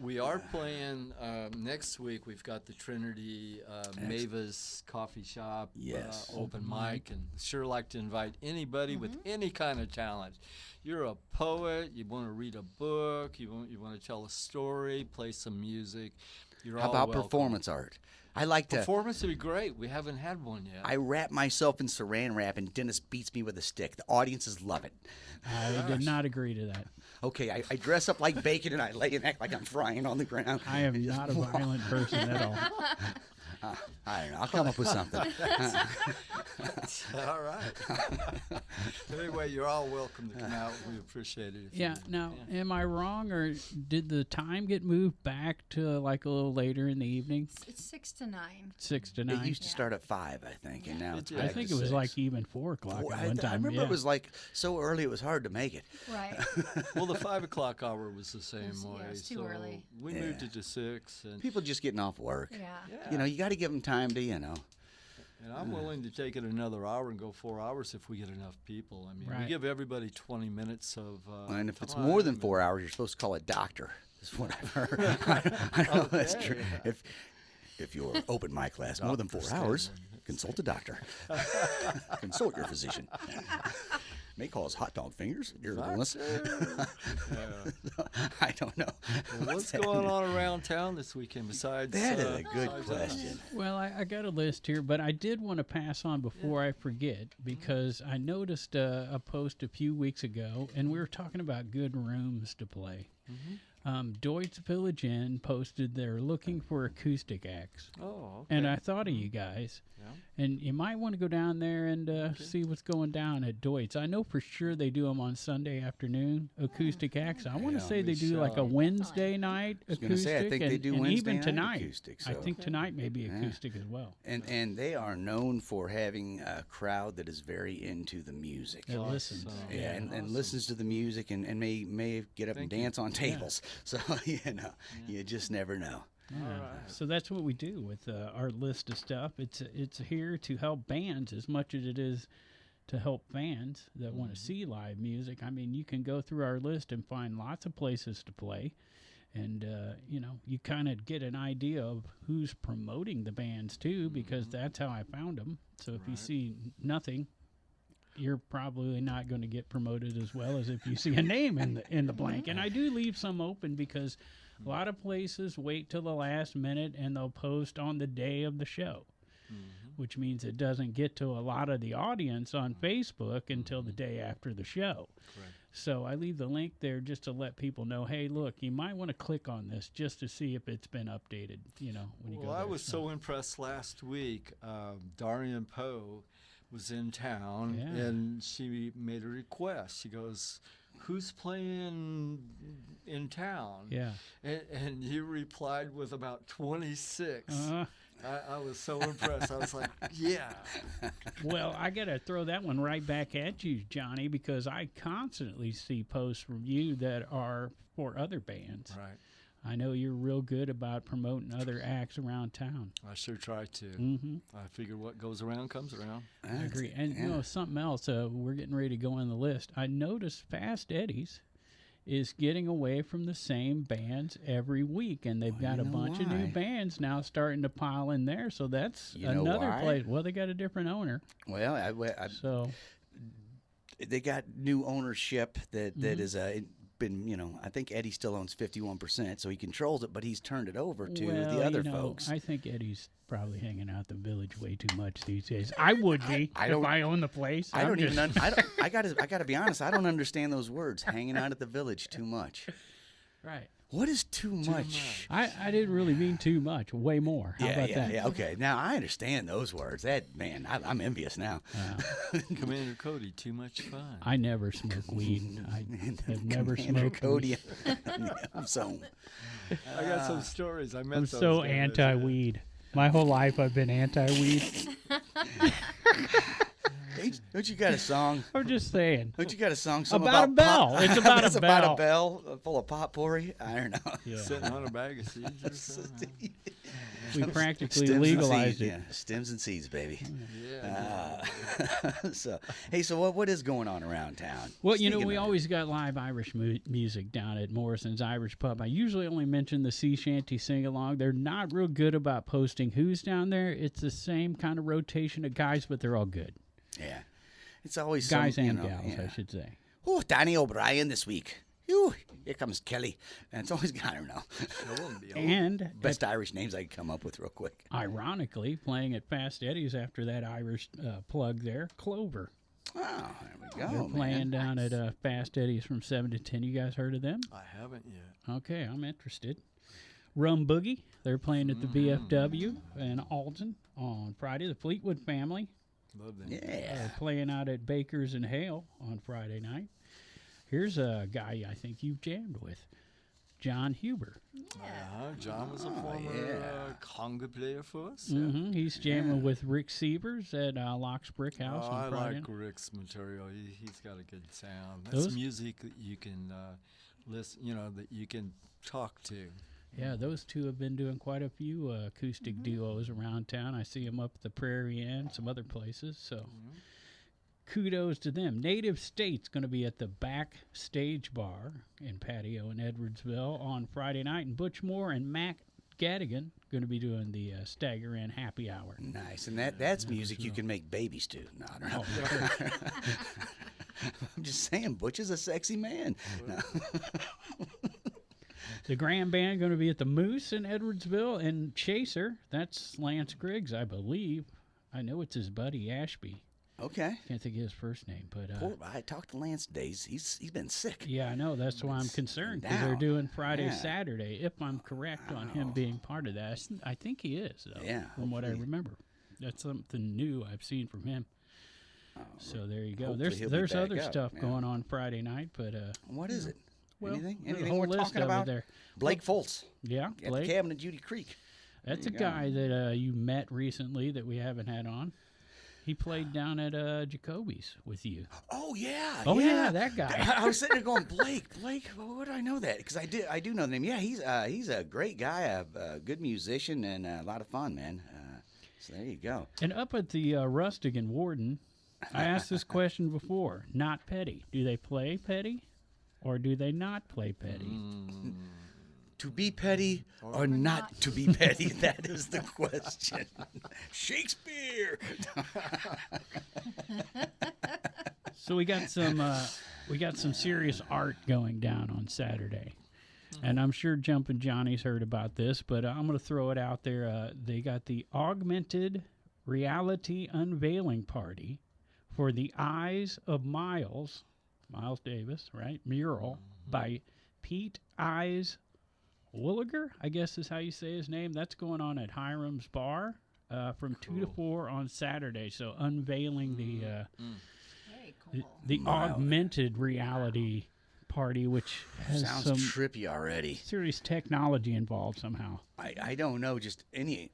we are playing next week. We've got the Trinity Maeva's coffee shop Yes. open mic, and sure like to invite anybody with any kind of talent. You're a poet. You want to read a book. You want to tell a story. Play some music. You're How all about welcome. performance art? I like to. Performance would be great. We haven't had one yet. I wrap myself in saran wrap, and Dennis beats me with a stick. The audiences love it. I did not agree to that. Okay, I dress up like bacon, and I lay and act like I'm frying on the ground. I am not a violent person at all. I don't know. I'll come up with something. All right. Anyway, you're all welcome to come out. We appreciate it. if Yeah. you- Now, am I wrong, or did the time get moved back to like a little later in the evening, It's 6 to 9. 6 to It 9? used to start at 5, I think, and now it's did. I back think to it was 6. like even 4 o'clock Four- at one I time. remember yeah. it was like so early it was hard to make it. Right. Well, the 5 o'clock hour was the same was- yeah, way. it was too so early. We moved it to 6, and People just getting off work. Yeah. You got to give them time to, and I'm willing to take it another hour and go 4 hours if we get enough people. I mean, we Right. give everybody 20 minutes of. And if it's time, more than and- 4 hours, you're supposed to call a doctor. Is what I've heard. I don't know if that's true. If your open mic lasts more than 4 hours, consult a doctor. Consult your physician. May cause hot dog fingers, irritableness. I don't know. What's going on around town this weekend besides? That is a good besides question. Well, I got a list here, but I did want to pass on before I forget, because I noticed a post a few weeks ago, and we were talking about good rooms to play. Deutsch Village Inn posted they're looking for acoustic acts. Oh, okay. And I thought of you guys. And you might want to go down there and see what's going down at Deutsch. I know for sure they do them on Sunday afternoon, acoustic acts. I want to say they do like a Wednesday night was acoustic. gonna say, I think they do and Wednesday even night tonight. acoustic, I so- think tonight may be acoustic as well. And they are known for having a crowd that is very into the music. That listens. Yeah, and listens to the music and may get up and dance on tables. So, you just never know. So that's what we do with our list of stuff. It's here to help bands as much as it is to help fans that want to see live music. I mean, you can go through our list and find lots of places to play. And, you kind of get an idea of who's promoting the bands, too, because that's how I found them. So if you see nothing, you're probably not going to get promoted as well as if you see a name in the blank. And I do leave some open because a lot of places wait till the last minute and they'll post on the day of the show, which means it doesn't get to a lot of the audience on Facebook until the day after the show. Correct. So I leave the link there just to let people know, hey, look, you might want to click on this just to see if it's been updated, when you go Well, there. I was so impressed last week. Darian Poe was in town, Yeah. and she made a request. She goes, "Who's playing in town?" Yeah. And you replied with about 26. Uh, I was so impressed. I was like, yeah. Well, I got to throw that one right back at you, Johnny, because I constantly see posts from you that are for other bands. Right. I know you're real good about promoting other acts around town. I sure try to. Mm-hmm. I figure what goes around comes around. I agree. And, something else, we're getting ready to go on the list. I noticed Fast Eddie's is getting away from the same bands every week, and they've got a bunch of new bands now starting to pile in there, so that's another place. Well, they got a different owner. Well, So they got new ownership that is been, I think Eddie still owns 51%, so he controls it, but he's turned it over to Well, the other folks. I think Eddie's probably hanging out the village way too much these days. I would be if I own the place. I gotta be honest. I don't understand those words. Hanging out at the village too much. Right. What is too much? I didn't really mean too much. Way more. How about that? Yeah. Okay. Now I understand those words. I'm envious now. Commander Cody, too much fun. I never smoke weed. I have never smoked Cody. weed. I'm so. I got some stories. I met I'm those so guys. anti-weed. My whole life I've been anti-weed. Don't you got a song? I'm just saying. Don't you got a song? About a bell. Pot? It's about it's a bell. about a bell full of potpourri. I don't know. Yeah. Sitting on a bag of seeds or something. We practically Stems legalized and it. seeds, yeah. Stems and seeds, baby. Yeah. So what is going on around town? Well, Speaking we of always got live Irish music down at Morrison's Irish Pub. I usually only mention the sea shanty sing-along. They're not real good about posting who's down there. It's the same kind of rotation of guys, but they're all good. Yeah. It's always Guys some, and you know, gals, yeah. I should say. Oh, Danny O'Brien this week. Ooh, here comes Kelly. And it's always, I don't know. And Best Irish names I can come up with real quick. ironically, playing at Fast Eddie's after that Irish plug there, Clover. Oh, there we go. They're playing down at Fast Eddie's from 7 to 10. You guys heard of them? I haven't yet. Okay, I'm interested. Rum Boogie, they're playing at the VFW in Alton on Friday. The Fleetwood Family, Love them. Yeah. they're playing out at Baker's and Hale on Friday night. Here's a guy I think you've jammed with, John Huber. John was a former conga player for us. He's jamming with Rick Sievers at Locke's Brick House I on Friday. like Rick's material. He's got a good sound. That's Those- music that you can listen, that you can talk to. Yeah, those two have been doing quite a few acoustic duos around town. I see them up at the Prairie Inn, some other places. So kudos to them. Native State's going to be at the Backstage Bar in Patio in Edwardsville on Friday night. And Butch Moore and Mac Gadigan going to be doing the Stagger Inn Happy Hour. Nice. And that's music you can make babies to. No, I don't know. I'm just saying, Butch is a sexy man. No. The Grand Band going to be at the Moose in Edwardsville, and Chaser, that's Lance Griggs, I believe. I know it's his buddy Ashby. Okay. Can't think of his first name, but I talked to Lance days. He's been sick. yeah, I know. That's why I'm concerned because they're doing Friday, Saturday. If I'm correct on him being part of that, I think he is, though. Yeah, from what I remember, that's something new I've seen from him. So there you go. hopefully he'll be There's back other up, stuff yeah. going on Friday night, but What is it? well, Anything? there's a Anything whole we're list talking of it about? there. Blake Foltz Yeah, at the Blake. cabin at Judy Creek. That's a There you go. guy that you met recently that we haven't had on. He played down at Jacoby's with you. Oh yeah. Oh, yeah, that guy. I was sitting there going, Blake. Well, what do I know that? Because I do know the name. Yeah, he's a great guy, a good musician, and a lot of fun, man. So there you go. And up at the Rustic in Warden, I asked this question before. Not Petty. Do they play Petty, or do they not play Petty? To be petty or not to be petty? That is the question. Shakespeare. So we got some serious art going down on Saturday, and I'm sure Jumpin' Johnny's heard about this, but I'm going to throw it out there. They got the augmented reality unveiling party for the Eyes of Miles Davis, right? Mural by Pete Eyes Williger, I guess is how you say his name. That's going on at Hiram's Bar from 2 to 4 on Saturday. So unveiling Very cool. the augmented reality party, which has Sounds some trippy already. serious technology involved somehow. I don't know. Just any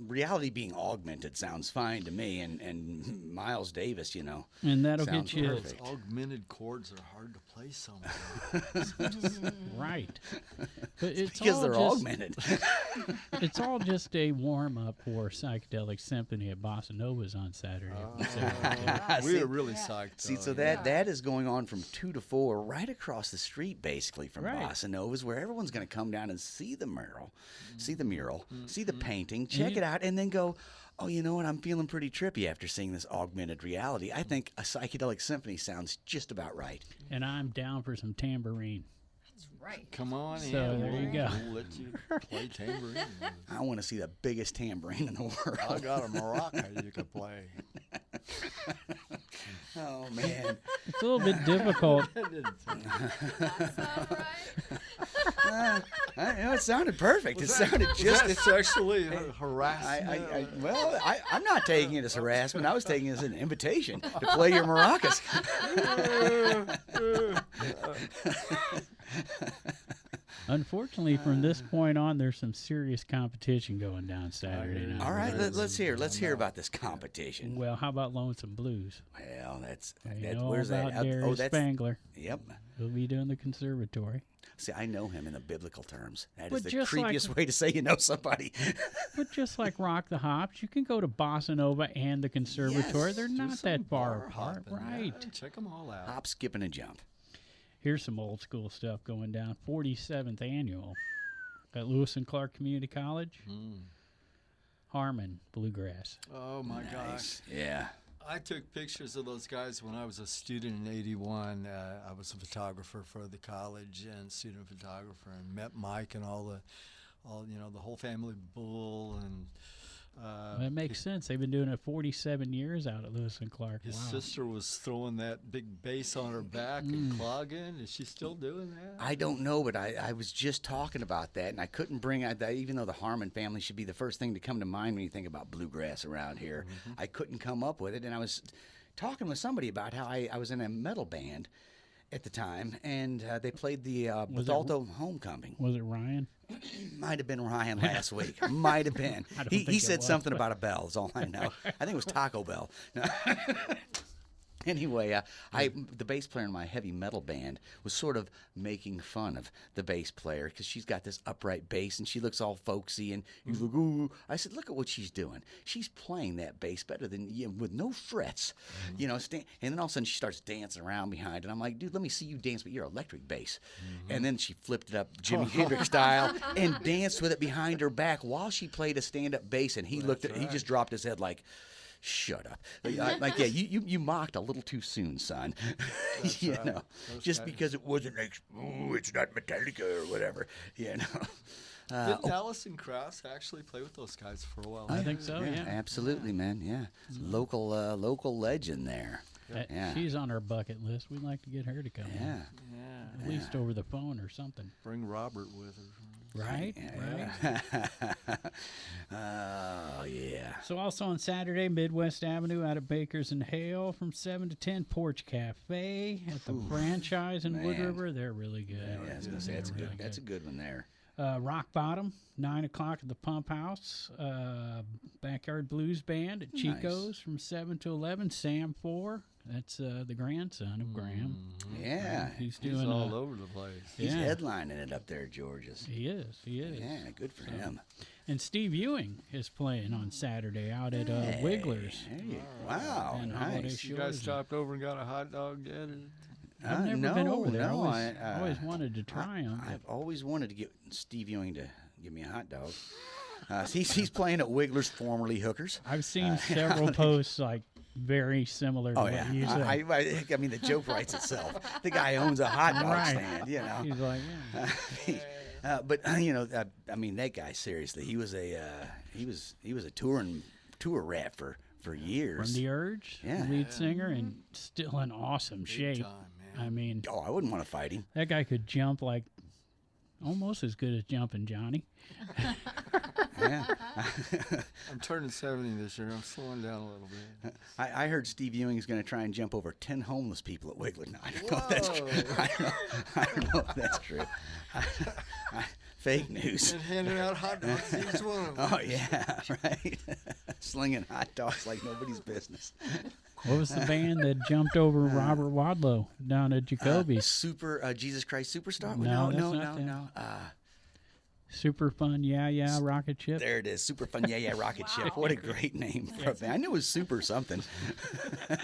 reality being augmented sounds fine to me. And Miles Davis, And that'll Sounds get you perfect. Those augmented chords are hard to play sometimes. right. But it's because all they're just, augmented. It's all just a warm up for Psychedelic Symphony at Bossa Nova's on Saturday. We were really psyched. See, though, so that is going on from 2 to 4, right across the street, basically from Right. Bossa Nova's, where everyone's going to come down and see the mural, see the painting, check it out, and then go, oh, you know what? I'm feeling pretty trippy after seeing this augmented reality. I think a psychedelic symphony sounds just about right. And I'm down for some tambourine. That's right. Come on in. So there you go. We'll let you play tambourine. I want to see the biggest tambourine in the world. I got a maraca you could play. Oh, man. It's a little bit difficult. It sounded perfect. It sounded just as sexually harassment. I'm not taking it as harassment. I was taking it as an invitation to play your maracas. Unfortunately, from this point on, there's some serious competition going down Saturday night. All right, let's hear about this competition. Well, how about Lonesome Blues? Well, that's know where's about that? Darius Spangler. Yep. He'll be doing the conservatory. See, I know him in the biblical terms. That But is the just creepiest way to say you know somebody. But just like Rock the Hops, you can go to Bossa Nova and the conservatory. Yes, They're Do not some that far bar apart, hopping, right? yeah. Check them all out. Hop, skip, and a jump. Here's some old school stuff going down. 47th annual at Lewis and Clark Community College. Harmon Bluegrass. Oh my gosh. Nice. Yeah. I took pictures of those guys when I was a student in '81. I was a photographer for the college and student photographer, and met Mike and all the whole family, Bull, and That makes sense. They've been doing it 47 years out at Lewis and Clark. his Wow. sister was throwing that big bass on her back and clogging. Is she still doing that? I don't know, but I was just talking about that, and I couldn't bring out that, even though the Harmon family should be the first thing to come to mind when you think about bluegrass around here. I couldn't come up with it, and I was talking with somebody about how I was in a metal band at the time, and they played the Bethalto Homecoming. Was it Ryan? Might have been Ryan last week. Might have been. I don't He think it said was, something about a bell, is all I know. I think it was Taco Bell. No. Anyway, the bass player in my heavy metal band was sort of making fun of the bass player because she's got this upright bass and she looks all folksy, and he's like, ooh. I said, look at what she's doing. She's playing that bass better than you, with no frets, and then all of a sudden she starts dancing around behind, and I'm like, dude, let me see you dance with your electric bass. And then she flipped it up Jimi Hendrix style and danced with it behind her back while she played a stand-up bass, and he he just dropped his head like, shut up. You mocked a little too soon, son. Just because it wasn't like, ooh, it's not Metallica or whatever, Didn't Allison Krauss actually play with those guys for a while? I think so, yeah. Absolutely, man, yeah. Local legend there. Yeah. She's on our bucket list. We'd like to get her to come Yeah. on. At least over the phone or something. Bring Robert with her. Right? Yeah. Oh, yeah. So also on Saturday, Midwest Avenue out of Bakers and Hale from 7 to 10, Porch Cafe at the franchise in Wood man. River. They're really good. Yeah, I was going to say, that's a good one there. Rock Bottom, 9 o'clock at the Pump House. Backyard Blues Band at Chico's from 7 to 11. Sam 4, that's the grandson of Graham. Yeah. He's doing all over the place. He's Yeah. headlining it up there, George's. He is. Yeah, good for him. And Steve Ewing is playing on Saturday out at Wiggler's. Hey, wow, And Holiday nice. You guys Shores. stopped over and got a hot dog yet? I've never been over there. No, I always wanted to try them. I've always wanted to get Steve Ewing to give me a hot dog. He's playing at Wiggler's, formerly Hookers. I've seen several posts like very similar to Oh what yeah, you said. I mean the joke writes itself. The guy owns a hot dog Right. stand, He's like, yeah. But I mean that guy, seriously, he was a tour rat for years. From the Urge, Yeah. lead singer, and still in awesome shape. time, man. I mean, Oh, I wouldn't want to fight him. that guy could jump like almost as good as Jumpin' Johnny. Yeah. I'm turning 70 this year. I'm slowing down a little bit. I heard Steve Ewing is going to try and jump over 10 homeless people at Wiggler. No, I don't know if that's true. I don't know if that's true. Fake news. And handing out hot dogs to each one of them. Oh, yeah, right. Slinging hot dogs like nobody's business. What was the band that jumped over Robert Wadlow down at Jacoby's? Jesus Christ Superstar? No, no, that's not them. no. Super Fun, yeah, Rocket Ship. There it is. Super Fun, yeah, Rocket Ship. What a great name for a band. I knew it was super something. And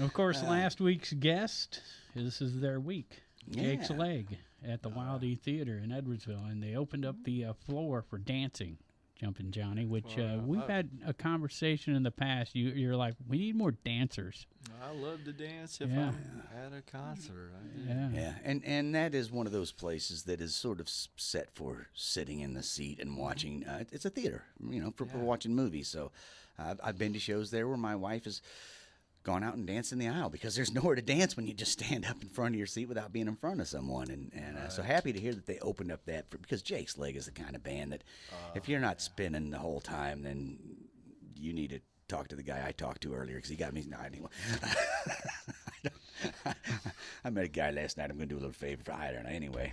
of course, last week's guest, this is their week. Jake's Yeah. Leg at the Wild E Theater in Edwardsville, and they opened up the floor for dancing Jumpin' Johnny, which we've had a conversation in the past. You're like, we need more dancers. I love to dance if I'm at a concert. Yeah, and that is one of those places that is sort of set for sitting in the seat and watching. It's a theater, for watching movies. So I've been to shows there where my wife has gone out and danced in the aisle because there's nowhere to dance when you just stand up in front of your seat without being in front of someone. And so happy to hear that they opened up that because Jake's Leg is the kind of band that if you're not spinning the whole time, then you need to talk to the guy I talked to earlier because he got me. No, anyway. I met a guy last night. I'm going to do a little favor for I don't know. Anyway.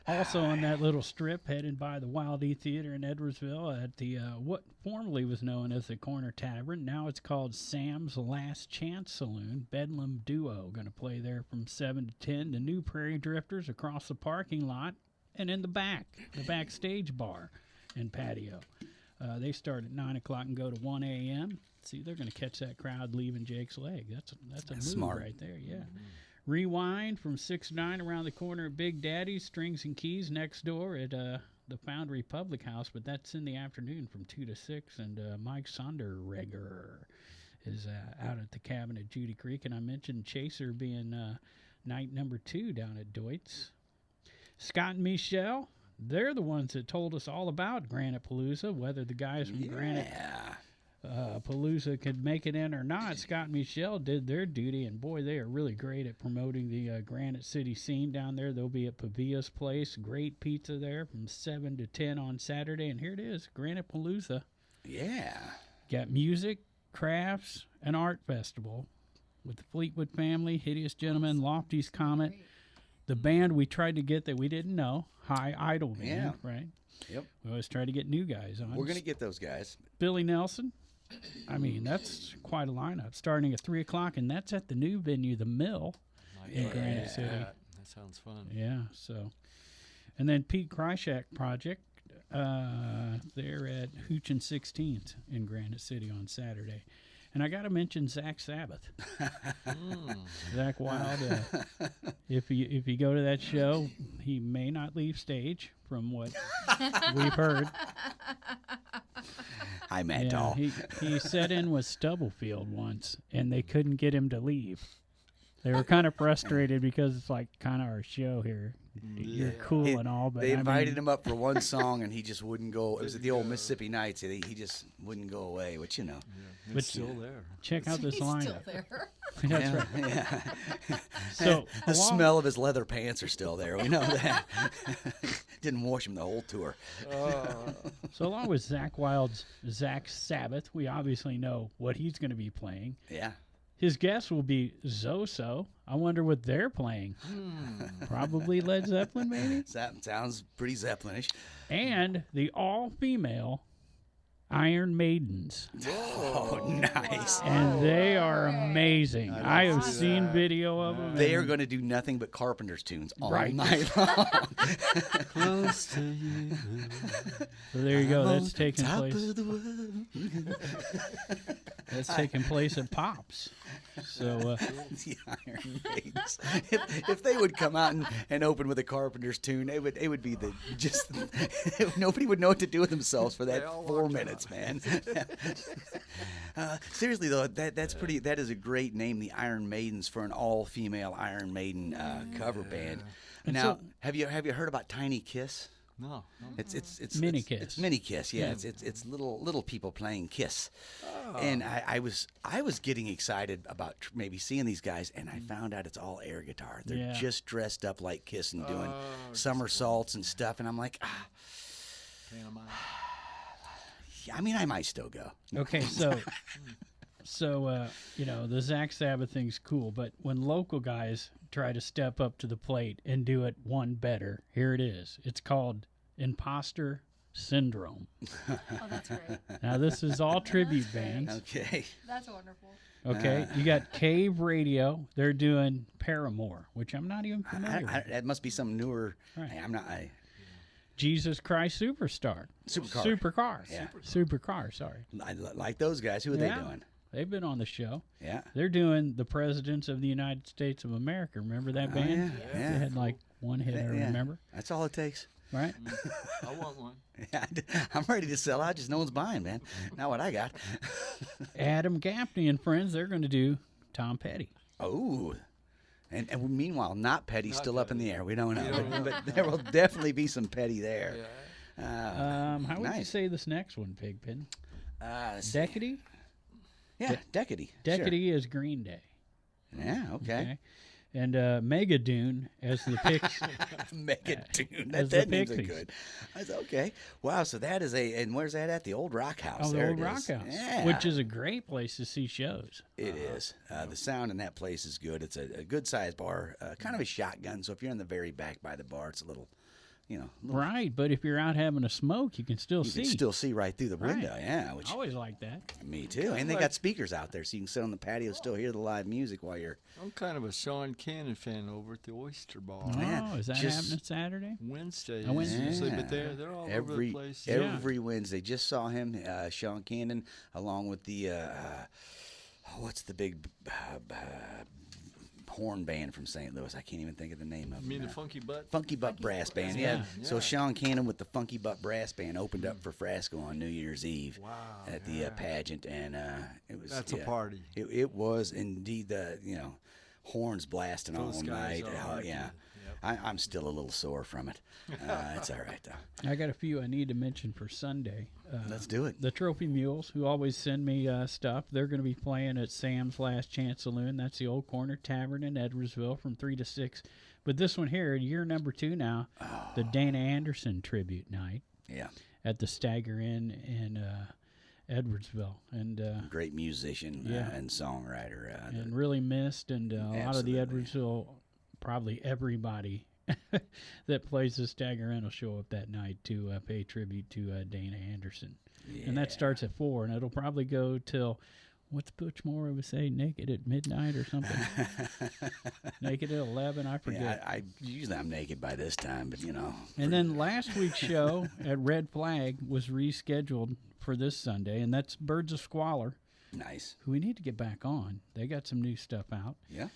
Also on that little strip headed by the Wild E Theater in Edwardsville at the what formerly was known as the Corner Tavern. Now it's called Sam's Last Chance Saloon. Bedlam Duo going to play there from 7 to 10. The New Prairie Drifters across the parking lot and in the backstage bar and patio. They start at 9 o'clock and go to 1 a.m. See, they're going to catch that crowd leaving Jake's Leg. That's a move smart right there, yeah. Mm-hmm. Rewind from 6 to 9 around the corner of Big Daddy's Strings and Keys next door at the Foundry Public House, but that's in the afternoon from 2 to 6. And Mike Sonderreger is out at the cabin at Judy Creek. And I mentioned Chaser being night number 2 down at Deutz. Scott and Michelle, they're the ones that told us all about Granite Palooza, whether the guys from Granite Palooza could make it in or not. Scott and Michelle did their duty, and boy, they are really great at promoting the Granite City scene down there. They'll be at Pavia's Place. Great pizza there from 7 to 10 on Saturday, and here it is, Granite Palooza. Yeah. Got music, crafts, an art festival with the Fleetwood Family, Hideous Gentlemen, Lofty's Comet, the band we tried to get that we didn't know, High Idol Band, right? Yep. We always try to get new guys on. We're going to get those guys. Billy Nelson. I mean, that's quite a lineup. Starting at 3 o'clock, and that's at the new venue, The Mill, in Granite City. That sounds fun. Yeah, so. And then Pete Kryshak Project, they're at Hooch and 16th in Granite City on Saturday. And I got to mention Zach Sabbath. Zach Wild, if you go to that show, he may not leave stage from what we've heard. Hi, Matt Dahl. He sat in with Stubblefield once, and they couldn't get him to leave. They were kind of frustrated because it's like kind of our show here. You're cool and all, but they invited him up for one song, and he just wouldn't go. It was at the old Mississippi Nights. He just wouldn't go away, which but still there. Check out this lineup. Still there. That's right. Yeah. So the smell of his leather pants are still there. We know that. Didn't wash him the whole tour. So along with Zach Wild's Zach Sabbath, we obviously know what he's going to be playing. Yeah. His guests will be Zoso. I wonder what they're playing. Probably Led Zeppelin, maybe? That sounds pretty Zeppelinish. And the all-female Iron Maidens. Oh, nice. And they are amazing. I have seen video of them. They are going to do nothing but Carpenter's tunes all Right. night long. Close to you. So there you go. That's taking Top place. of the world. That's taking place at Pops. So The Iron Maidens. If they would come out and open with a Carpenter's tune, it would be nobody would know what to do with themselves for that 4 minutes, man. Seriously though, that is a great name, the Iron Maidens, for an all-female Iron Maiden cover band. Now, have you heard about Tiny Kiss? No. It's Mini Kiss. It's Mini Kiss, yeah. It's little people playing Kiss. And I was getting excited about maybe seeing these guys, and I found out it's all air guitar. They're just dressed up like Kiss and doing somersaults and stuff, and I'm like, I mean, I might still go. okay, so the Zach Sabbath thing's cool, but when local guys try to step up to the plate and do it one better, here it is. It's called Imposter Syndrome. Oh, that's great. Now, this is all tribute bands. Okay. That's wonderful. Okay, you got Cave Radio. They're doing Paramore, which I'm not even familiar with. That must be some newer. Right. I'm not. Jesus Christ Superstar. Supercar. Supercar. Yeah. Supercar, sorry. I like those guys. Who are they doing? They've been on the show. Yeah. They're doing the Presidents of the United States of America. Remember that band? yeah. They had like one hit, I remember. That's all it takes. Right? I want one. Yeah, I'm ready to sell out. Just no one's buying, man. Not what I got. Adam Gaffney and friends, they're going to do Tom Petty. Oh. And meanwhile, not Petty, Not still up in the air. We don't know. don't know. But there will definitely be some Petty there. Yeah. How would you nice. say this next one, Pigpen? Let's see. Decady? Yeah, Decady. Decady is Green Day. Sure. Yeah, okay. And Mega Dune as the Pix. Mega Dune. As That the name's Pixies. good. That's okay. Wow, so that is and where's that at? The Old Rock House. Oh, the There Old it Rock is. House, Yeah. which is a great place to see shows. It is. The sound in that place is good. It's a good-sized bar, kind of a shotgun. So if you're in the very back by the bar, it's a little, Right, but if you're out having a smoke, you can still you see. can still see right through the Right. window. Yeah, which I always like that. me too. And they got speakers out there, so you can sit on the patio, still hear the live music while you're. I'm kind of a Sean Cannon fan over at the Oyster Bar. Oh, man, is that just- happening Saturday? Wednesdays, Oh, Wednesday. usually, but they're all over every the place. every Wednesday. Just saw him, Sean Cannon, along with the what's the big horn band from St. Louis? I can't even think of the name of You mean it. the Funky Butt? Funky Butt Brass Band, Yeah. So Sean Cannon with the Funky Butt Brass Band opened up for Frasco on New Year's Eve Wow, at the pageant, and it was That's a party. It was indeed horns blasting Those all guys night. are hard, Yeah. yep. I'm still a little sore from it. It's all right though. I got a few I need to mention for Sunday. Let's do it. The Trophy Mules, who always send me stuff, they're going to be playing at Sam's Last Chance Saloon. That's the Old Corner Tavern in Edwardsville from 3 to 6. But this one here, year number 2 now, the Dana Anderson tribute night Yeah. at the Stagger Inn in Edwardsville. And Great musician Yeah. and songwriter. and really missed, and a lot of the Absolutely. Edwardsville, probably everybody that plays the Stagger Inn will show up that night to pay tribute to Dana Anderson. And that starts at 4, and it'll probably go till, what's Butch Moore would say, naked at midnight or something? Naked at 11, I forget. Yeah, I usually I'm naked by this time, but And then last week's show at Red Flag was rescheduled for this Sunday, and that's Birds of Squalor, nice. who we need to get back on. They got some new stuff out. Yeah.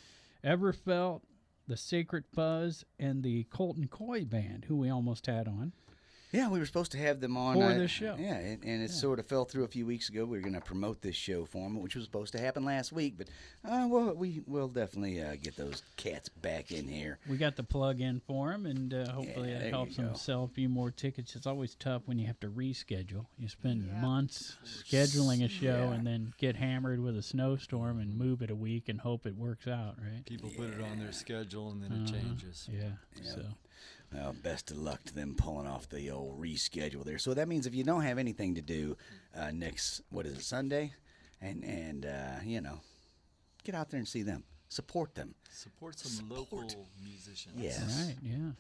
Ever Felt, the Sacred Buzz, and the Colton Coy Band, who we almost had on. Yeah, we were supposed to have them on For this show. Yeah, and it sort of fell through a few weeks ago. We were going to promote this show for them, which was supposed to happen last week. But we'll definitely get those cats back in here. We got the plug in for them, and hopefully Yeah, that there helps you them go. sell a few more tickets. It's always tough when you have to reschedule. You spend months scheduling a show Yeah. and then get hammered with a snowstorm and move it a week and hope it works out, right? People put it on their schedule and then it changes. Yeah. Yeah. So Well, best of luck to them pulling off the old reschedule there. So that means if you don't have anything to do next, Sunday, and get out there and see them, support them. Support some local musicians. Yes. right, yeah.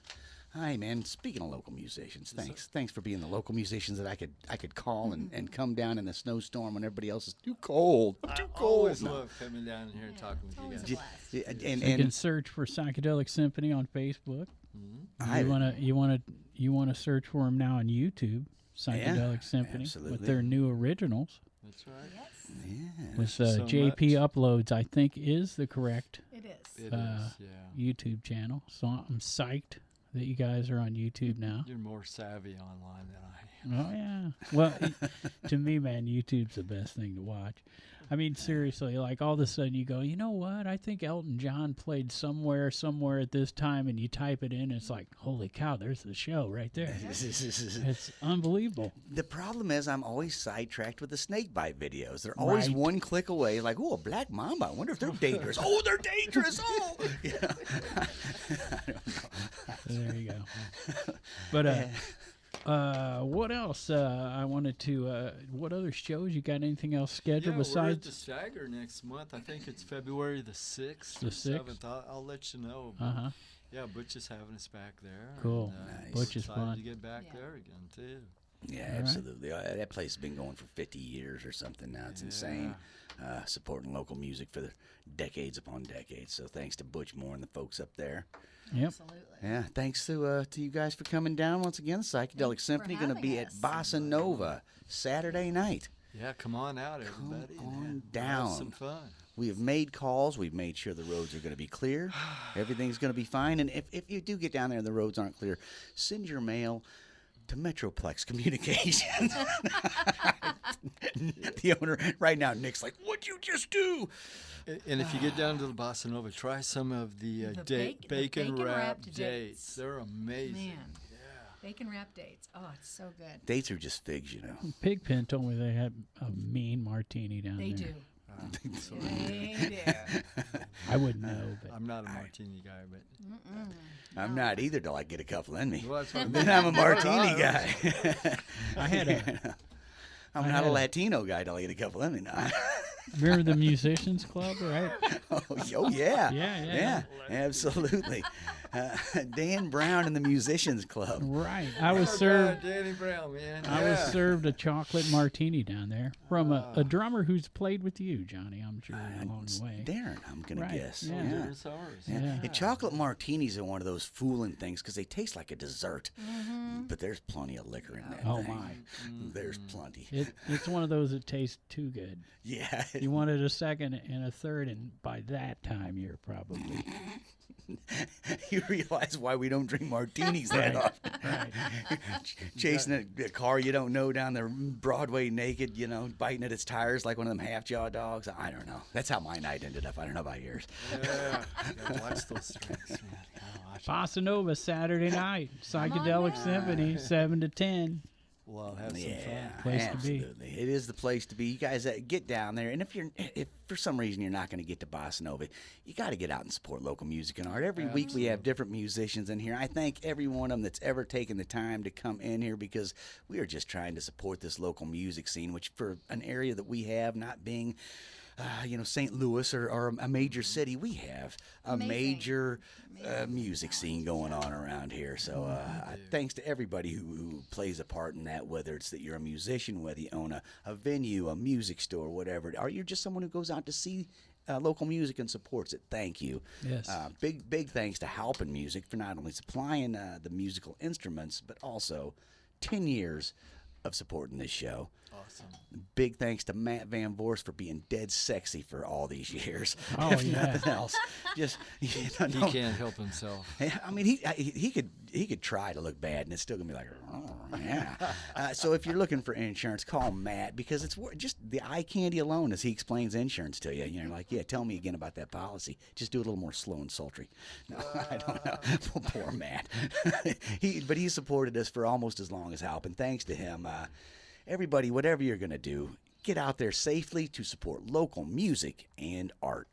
Hi, man. Speaking of local musicians, thanks for being the local musicians that I could call and come down in a snowstorm when everybody else is too cold. I'm too I cold. always No. love coming down here and talking with you always guys. a blast. Yeah, and, You can and search for Psychedelic Symphony on Facebook. I- You wanna search for them now on YouTube, Psychedelic Symphony, absolutely. with their new originals. That's right. Yes, yeah. With so JP much. Uploads, I think is the correct it is. It is, yeah. YouTube channel. So I'm psyched that you guys are on YouTube now. You're more savvy online than I am. Oh yeah. Well, to me, man, YouTube's the best thing to watch. I mean, seriously, like all of a sudden you go, you know what? I think Elton John played somewhere at this time, and you type it in, and it's like, holy cow, there's the show right there. It's unbelievable. The problem is I'm always sidetracked with the snake bite videos. They're always Right. one click away. Like, oh, a black mamba. I wonder if they're dangerous. Oh, they're dangerous. Oh, you know? I don't know. There you go. But what else? I wanted to. What other shows? You got anything else scheduled Yeah, we're at the besides? Stagger next month. I think it's February the 6th The or 6th? 7th. I'll let you know. Uh huh. Yeah, Butch is having us back there. Cool. And, Nice. Butch is excited fun. to get back Yeah. there again, too. Yeah, right. absolutely. That place has been going for 50 years or something now. It's insane. Supporting local music for the decades upon decades. So thanks to Butch Moore and the folks up there. Yep. Absolutely. Yeah, thanks to you guys for coming down once again. Psychedelic Thanks for Symphony going to having be at us. Bossa Nova Saturday night. Yeah, come on out, everybody. on and down. Have some fun. We have made calls. We've made sure the roads are going to be clear. Everything's going to be fine. And if you do get down there and the roads aren't clear, send your mail to Metroplex Communications. The owner right now, Nick's like, "What'd you just do?" And if you get down to the Bossa Nova, try some of the, bacon wrapped dates. They're amazing. Man. Bacon wrap dates. Oh, it's so good. Dates are just figs, you know. Pigpen told me they had a mean martini down They there. do. So They do. I wouldn't know, but I'm not a martini guy, but I'm not either till I get a couple in me. well, that's what Then I'm a martini guy. I had a. I'm not a Latino guy till I get a couple in me now. Remember the Musicians Club, right? Oh yeah. Yeah. Absolutely. Dan Brown and the Musicians Club. Right. I was served. Danny Brown, man. I was served a chocolate martini down there from a drummer who's played with you, Johnny. I'm sure along the way. Darren, I'm gonna Right, guess. yeah. Different sours. Yeah. And chocolate martinis are one of those fooling things because they taste like a dessert, but there's plenty of liquor in that Oh thing. my! There's plenty. It's one of those that tastes too good. Yeah. You wanted a second and a third, and by that time you're probably You realize why we don't drink martinis that often. right. Chasing a car you don't know down the Broadway naked, you know, biting at its tires like one of them half-jaw dogs. I don't know. That's how my night ended up. I don't know about yours. Yeah. Gotta watch those strings, man. Gotta watch 'em. Bossa Nova Saturday night, Psychedelic down. Symphony, 7 to 10. Well, have some fun. Place to be. absolutely. It is the place to be. You guys get down there, and if for some reason you're not going to get to Bossa Nova, you got to get out and support local music and art. Every week we have different musicians in here. I thank every one of them that's ever taken the time to come in here because we are just trying to support this local music scene, which for an area that we have, not being St. Louis or a major city, we have a major music scene going on around here. So thanks to everybody who plays a part in that, whether it's that you're a musician, whether you own a venue, a music store, whatever, or you're just someone who goes out to see local music and supports it. Thank you. Yes. Big thanks to Halpin Music for not only supplying the musical instruments, but also 10 years of supporting this show. Awesome. Big thanks to Matt Van Voorhis for being dead sexy for all these years. Oh, if yeah. nothing else, just He can't help himself. I mean, he could try to look bad, and it's still gonna be like, oh, yeah. So if you're looking for insurance, call Matt because it's just the eye candy alone as he explains insurance to you. You're like, yeah, tell me again about that policy. Just do it a little more slow and sultry. No, I don't know. Poor Matt. But he supported us for almost as long as Halpin. Thanks to him. Everybody, whatever you're gonna do, get out there safely to support local music and art.